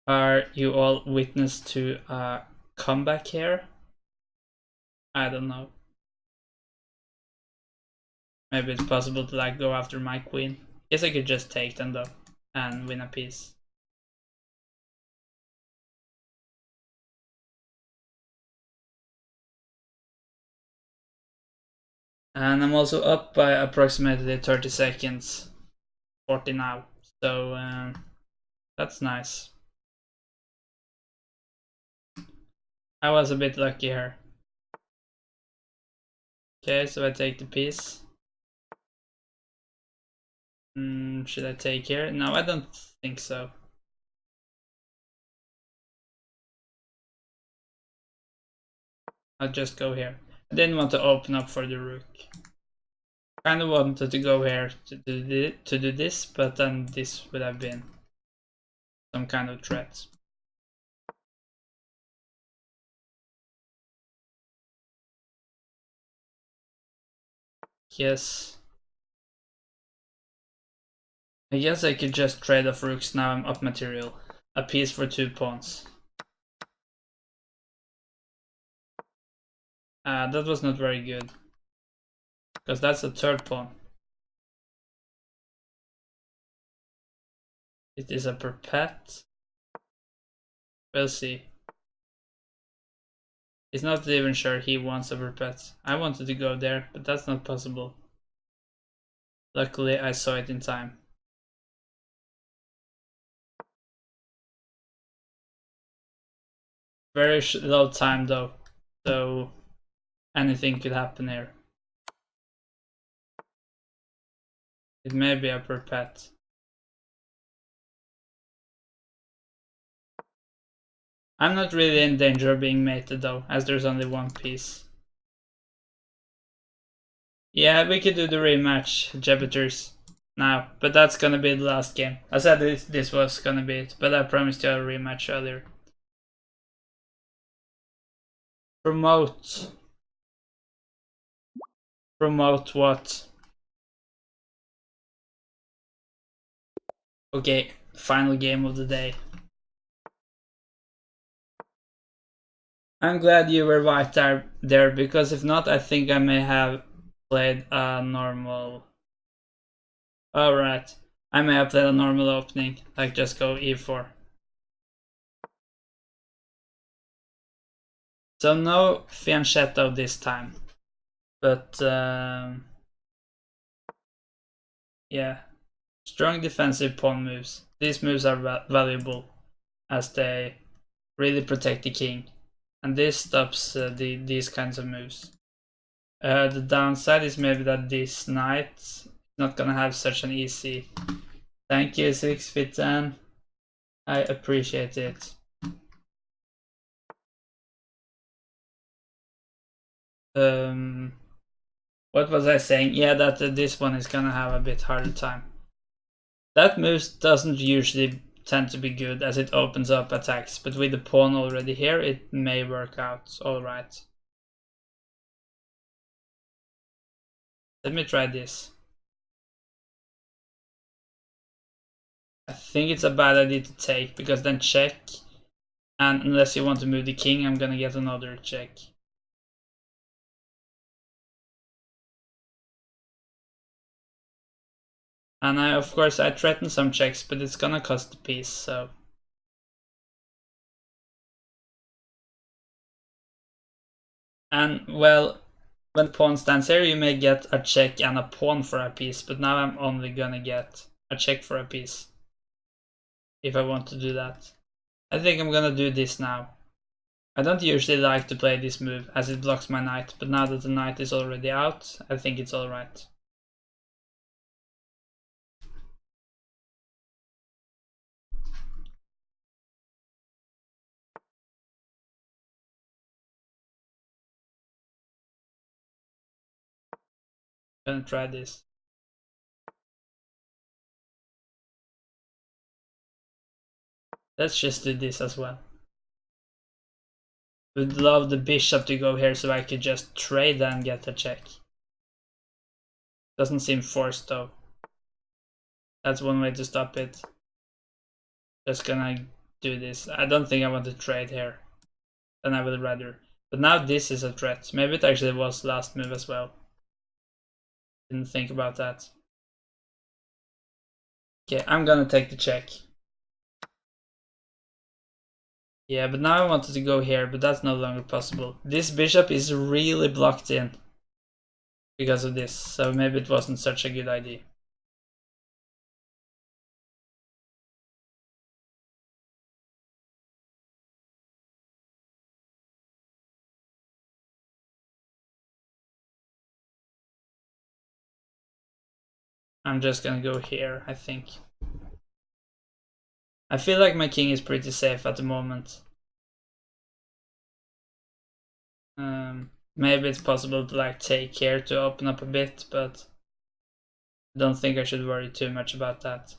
Are you all witness to a comeback here? I don't know. Maybe it's possible to like go after my queen. Guess I could just take them though and win a piece. And I'm also up by approximately 30 seconds. 40 now. So that's nice. I was a bit lucky here. Okay, so I take the piece. Should I take here? No, I don't think so. I'll just go here. I didn't want to open up for the rook. Kind of wanted to go here to do this, but then this would have been some kind of threat. Yes. I guess I could just trade off rooks now I'm up material. A piece for 2 pawns. That was not very good. Because that's a 3rd pawn. It is a perpet. We'll see. He's not even sure he wants a perpet. I wanted to go there, but that's not possible. Luckily I saw it in time. Very low time though, so anything could happen here. It may be a perpet. I'm not really in danger of being mated though, as there's only 1 piece. Yeah, we could do the rematch, Jebiters, now, but that's gonna be the last game. I said this was gonna be it, but I promised you a rematch earlier. Promote. Promote what? Okay, final game of the day. I'm glad you were right there, because if not, I think I may have played a normal... Alright, I may have played a normal opening, like just go e4. So no fianchetto this time, but yeah, strong defensive pawn moves. These moves are valuable as they really protect the king, and this stops these kinds of moves. The downside is maybe that this knight is not gonna have such an easy. Thank you, 6'10". I appreciate it. What was I saying? Yeah, that this one is gonna have a bit harder time. That move doesn't usually tend to be good as it opens up attacks, but with the pawn already here, it may work out alright. Let me try this. I think it's a bad idea to take, because then check, and unless you want to move the king, I'm gonna get another check. And of course I threaten some checks, but it's gonna cost the piece, so. And well, when pawn stands here, you may get a check and a pawn for a piece, but now I'm only gonna get a check for a piece. If I want to do that. I think I'm gonna do this now. I don't usually like to play this move as it blocks my knight, but now that the knight is already out, I think it's alright. Gonna try this. Let's just do this as well. Would love the bishop to go here so I could just trade and get a check. Doesn't seem forced though. That's one way to stop it. Just gonna do this. I don't think I want to trade here. Then I would rather. But now this is a threat. Maybe it actually was last move as well. Didn't think about that. Okay, I'm gonna take the check. Yeah, but now I wanted to go here, but that's no longer possible. This bishop is really blocked in because of this, so maybe it wasn't such a good idea. I'm just gonna go here, I think. I feel like my king is pretty safe at the moment. Maybe it's possible to like take here to open up a bit, but I don't think I should worry too much about that.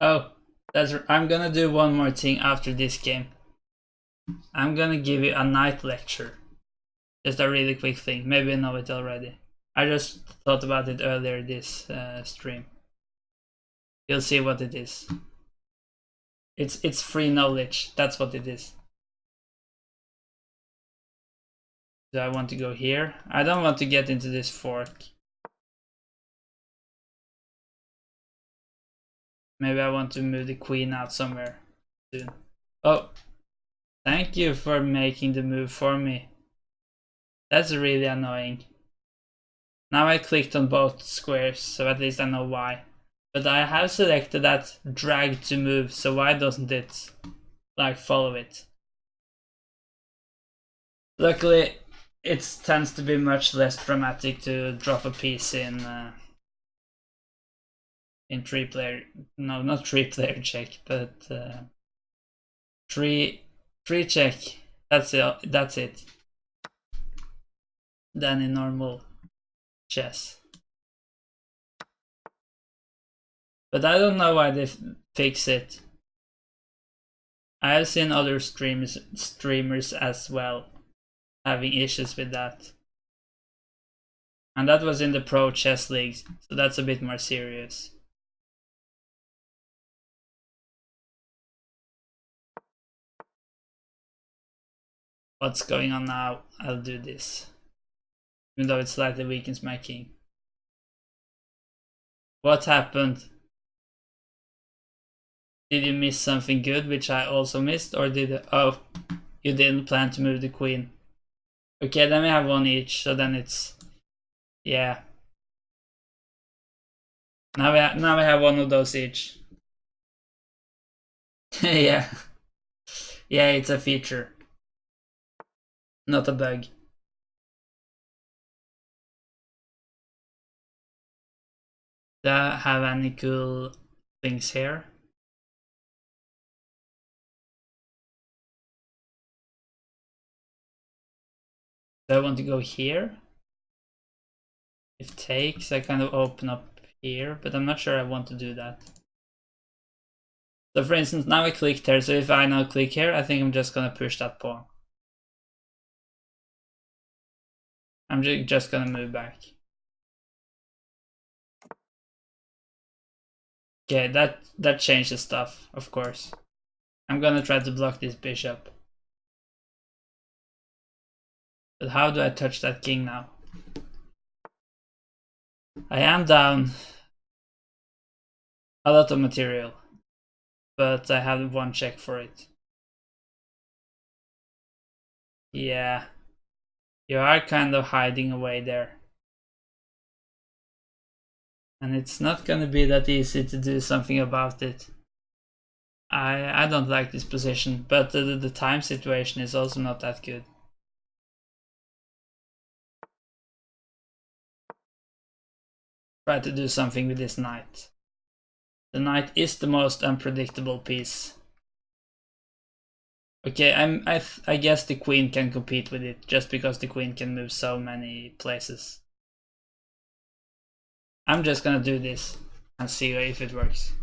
Oh, I'm gonna do one more thing after this game. I'm gonna give you a knight lecture. Just a really quick thing. Maybe you know it already. I just thought about it earlier this stream. You'll see what it is. It's free knowledge. That's what it is. Do I want to go here? I don't want to get into this fork. Maybe I want to move the queen out somewhere soon. Oh, thank you for making the move for me. That's really annoying. Now I clicked on both squares, so at least I know why. But I have selected that drag to move, so why doesn't it like follow it? Luckily, it tends to be much less dramatic to drop a piece in 3-player. No, not 3-player check, but 3 check. That's it. That's it. Than in normal chess. But I don't know why they fix it. I have seen other streamers as well having issues with that. And that was in the Pro Chess League, so that's a bit more serious. What's going on now? I'll do this. Even though it slightly weakens my king. What happened? Did you miss something good, which I also missed, or did it? Oh, you didn't plan to move the queen. Okay, then we have one each, so then it's, yeah. Now we have one of those each. Yeah. Yeah, it's a feature. Not a bug. Do I have any cool things here? Do I want to go here? If takes, I kind of open up here, but I'm not sure I want to do that. So for instance, now I clicked here, so if I now click here, I think I'm just gonna push that pawn. I'm just gonna move back. Okay, that changes stuff, of course. I'm gonna try to block this bishop. But how do I touch that king now? I am down a lot of material, but I have one check for it. Yeah, you are kind of hiding away there. And it's not gonna be that easy to do something about it. I don't like this position, but the time situation is also not that good. Try to do something with this knight. The knight is the most unpredictable piece. Okay, I guess the queen can compete with it, just because the queen can move so many places. I'm just gonna do this and see if it works.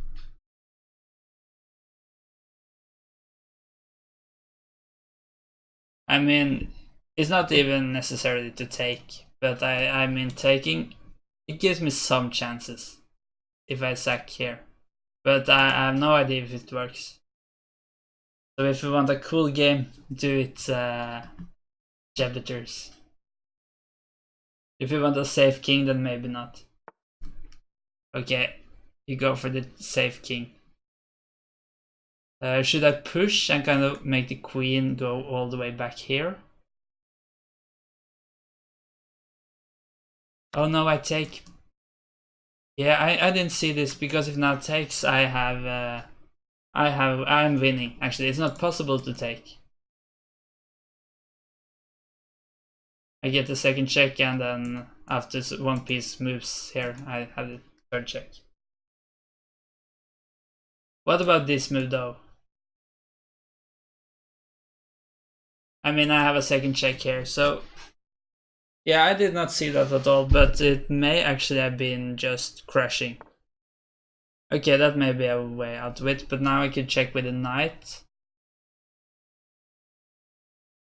I mean, it's not even necessarily to take, but I mean taking, it gives me some chances if I sack here. But I have no idea if it works. So if you want a cool game, do it Jebiters. If you want a safe king, then maybe not. Okay, you go for the safe king. Should I push and kind of make the queen go all the way back here? Oh no, I take. Yeah, I didn't see this, because if now takes, I'm winning. Actually, it's not possible to take. I get the second check, and then after one piece moves here, I have the third check. What about this move though? I mean, I have a second check here, so yeah, I did not see that at all, but it may actually have been just crushing. Okay, that may be a way out of it, but now I can check with a knight.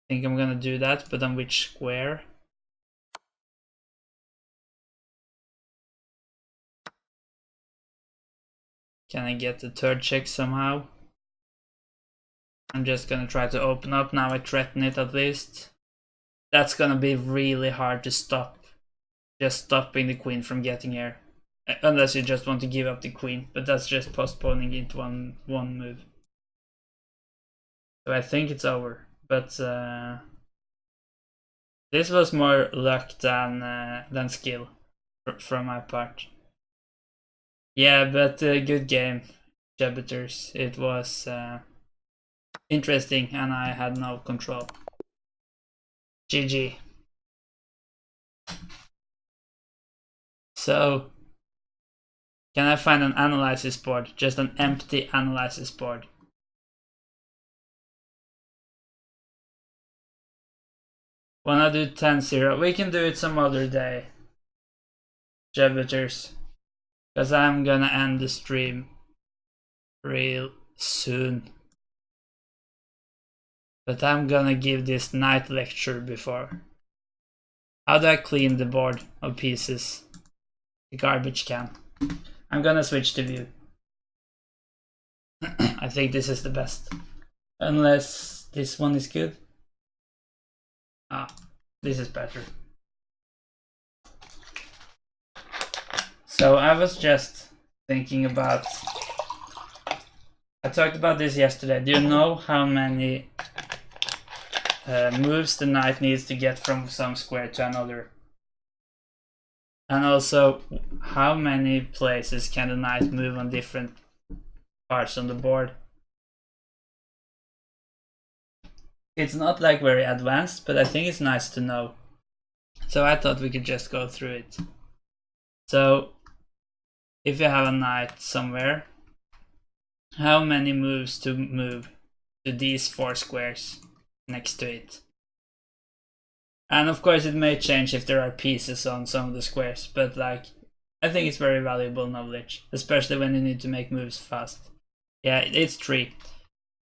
I think I'm gonna do that, but on which square? Can I get the third check somehow? I'm just gonna try to open up. Now I threaten it at least. That's gonna be really hard to stop. Just stopping the queen from getting here. Unless you just want to give up the queen, but that's just postponing it one move. So I think it's over. But this was more luck than skill from my part. Yeah, but good game, Jebiters. It was interesting, and I had no control. GG. So, can I find an analysis board? Just an empty analysis board. Wanna do 10-0? We can do it some other day, Jebiters. Because I'm gonna end the stream real soon. But I'm gonna give this knight lecture before. How do I clean the board of pieces? The garbage can. I'm gonna switch to view. I think this is the best. Unless this one is good. Ah, this is better. So I was just thinking about, I talked about this yesterday. Do you know how many moves the knight needs to get from some square to another? And also, how many places can the knight move on different parts on the board? It's not like very advanced, but I think it's nice to know. So I thought we could just go through it. So if you have a knight somewhere, how many moves to move to these 4 squares next to it? And of course it may change if there are pieces on some of the squares, but like, I think it's very valuable knowledge, especially when you need to make moves fast. Yeah, it's 3.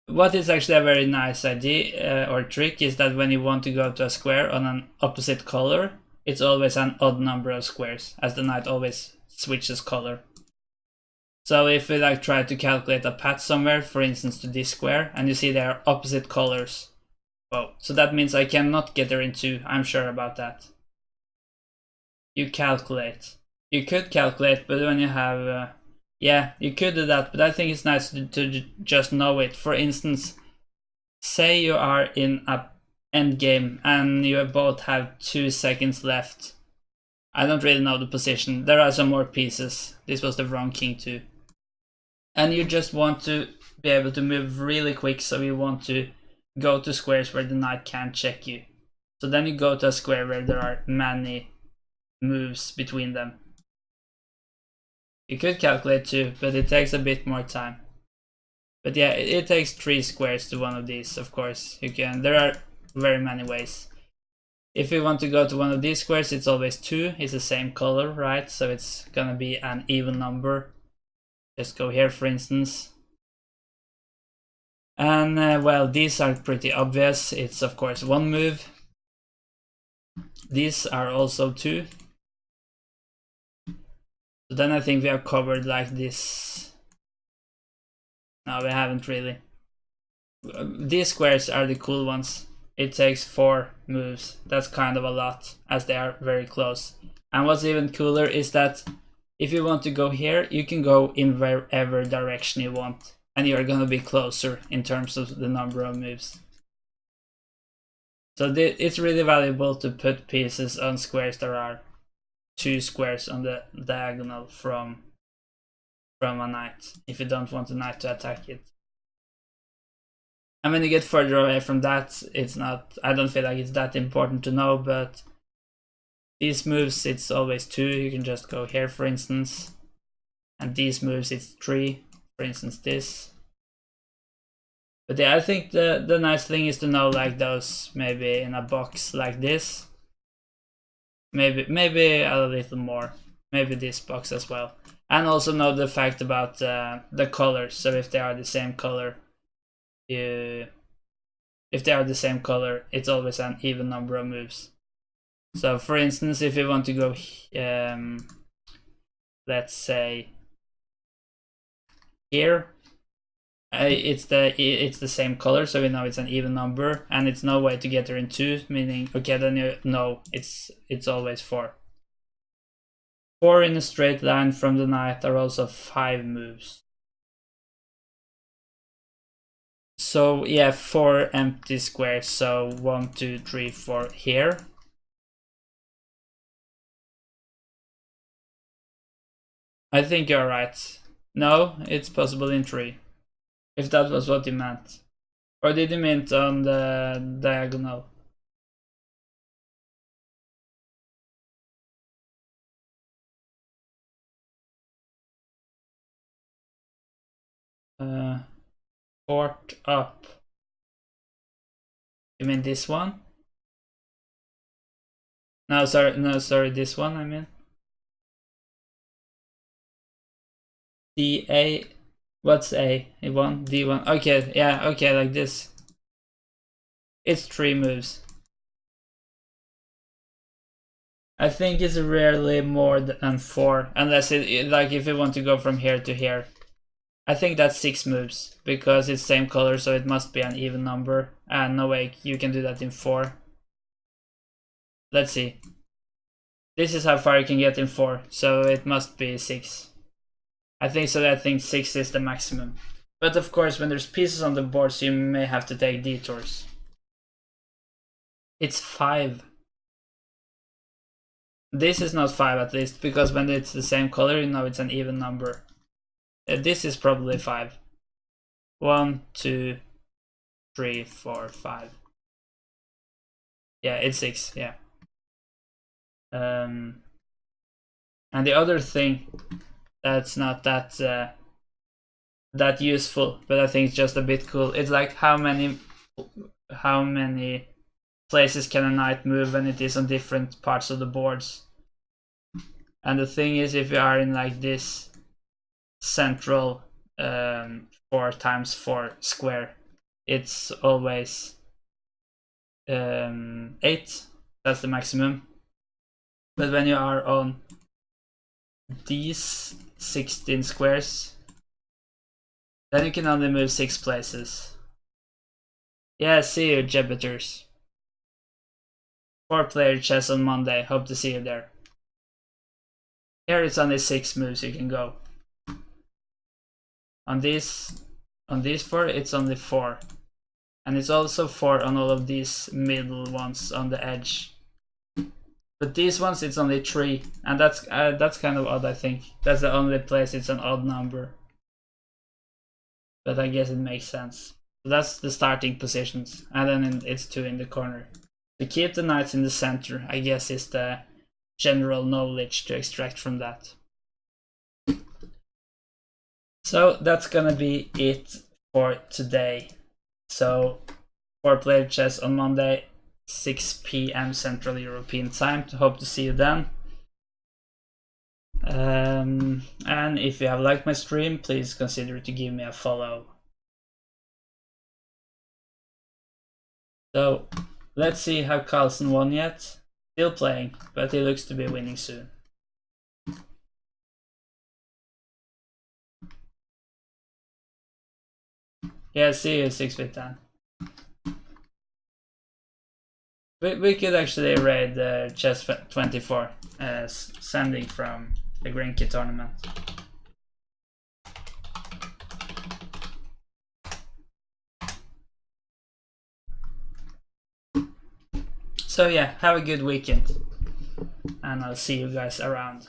What is actually a very nice idea or trick is that when you want to go to a square on an opposite color, it's always an odd number of squares, as the knight always switches color. So if we like try to calculate a path somewhere, for instance to this square, and you see they are opposite colors. Whoa, so that means I cannot get there in 2, I'm sure about that. You calculate. You could calculate, but when you have... yeah, you could do that, but I think it's nice to just know it. For instance, say you are in a endgame and you both have 2 seconds left. I don't really know the position. There are some more pieces. This was the wrong king too. And you just want to be able to move really quick, so you want to go to squares where the knight can't check you. So then you go to a square where there are many moves between them. You could calculate too, but it takes a bit more time. But yeah, it takes 3 squares to one of these, of course. You can. There are very many ways. If you want to go to one of these squares, it's always 2. It's the same color, right? So it's gonna be an even number. Just go here, for instance. And well, these are pretty obvious. It's of course 1 move. These are also 2. So then I think we are covered like this. No, we haven't really. These squares are the cool ones. It takes 4 moves. That's kind of a lot, as they are very close. And what's even cooler is that if you want to go here, you can go in wherever direction you want. And you're gonna be closer in terms of the number of moves. So it's really valuable to put pieces on squares that are 2 squares on the diagonal from a knight, if you don't want the knight to attack it. And when you get further away from that, it's not, I don't feel like it's that important to know, but these moves, it's always 2. You can just go here, for instance. And these moves, it's 3. For instance, this. But yeah, I think the nice thing is to know like those maybe in a box like this. Maybe a little more. Maybe this box as well. And also know the fact about the colors. So if they are the same color, it's always an even number of moves. So for instance, if you want to go, let's say here, it's the same color, so we know it's an even number, and it's no way to get there in 2, meaning okay, then you know it's always 4. 4 in a straight line from the knight are also 5 moves. So yeah, 4 empty squares, so 1, 2, 3, 4 here. I think you're right. No, it's possible in 3. If that was what you meant. Or did you mean on the diagonal? Fourth up. You mean this one? No, sorry, this one, I mean. DA, what's A? A1, D1, okay, yeah, okay, like this. It's 3 moves. I think it's rarely more than 4, unless like if you want to go from here to here. I think that's 6 moves, because it's same color, so it must be an even number. And no way you can do that in 4. Let's see. This is how far you can get in 4, so it must be 6. I think so. I think 6 is the maximum. But of course, when there's pieces on the board, so you may have to take detours. It's 5. This is not 5 at least, because when it's the same color, you know it's an even number. This is probably 5. 1, 2, 3, 4, 5. Yeah, it's 6, yeah. And the other thing that's not that that useful, but I think it's just a bit cool, it's like how many places can a knight move when it is on different parts of the boards. And the thing is, if you are in like this central 4x4 square, it's always 8. That's the maximum. But when you are on these 16 squares, then you can only move 6 places. Yeah, see you, Jebiters. 4-player chess on Monday. Hope to see you there. Here it's only 6 moves you can go. On these 4, it's only 4. And it's also 4 on all of these middle ones on the edge. But these ones, it's only 3. And that's kind of odd, I think. That's the only place it's an odd number. But I guess it makes sense. So that's the starting positions. And then it's 2 in the corner. To keep the knights in the center, I guess, is the general knowledge to extract from that. So that's gonna be it for today. So 4-player chess on Monday, 6 p.m. Central European time. Hope to see you then. And if you have liked my stream, please consider to give me a follow. So let's see how Carlsen won yet. Still playing, but he looks to be winning soon. Yeah, see you, 6v10. We could actually raid Chess 24, sending from the Grinky tournament. So yeah, have a good weekend, and I'll see you guys around.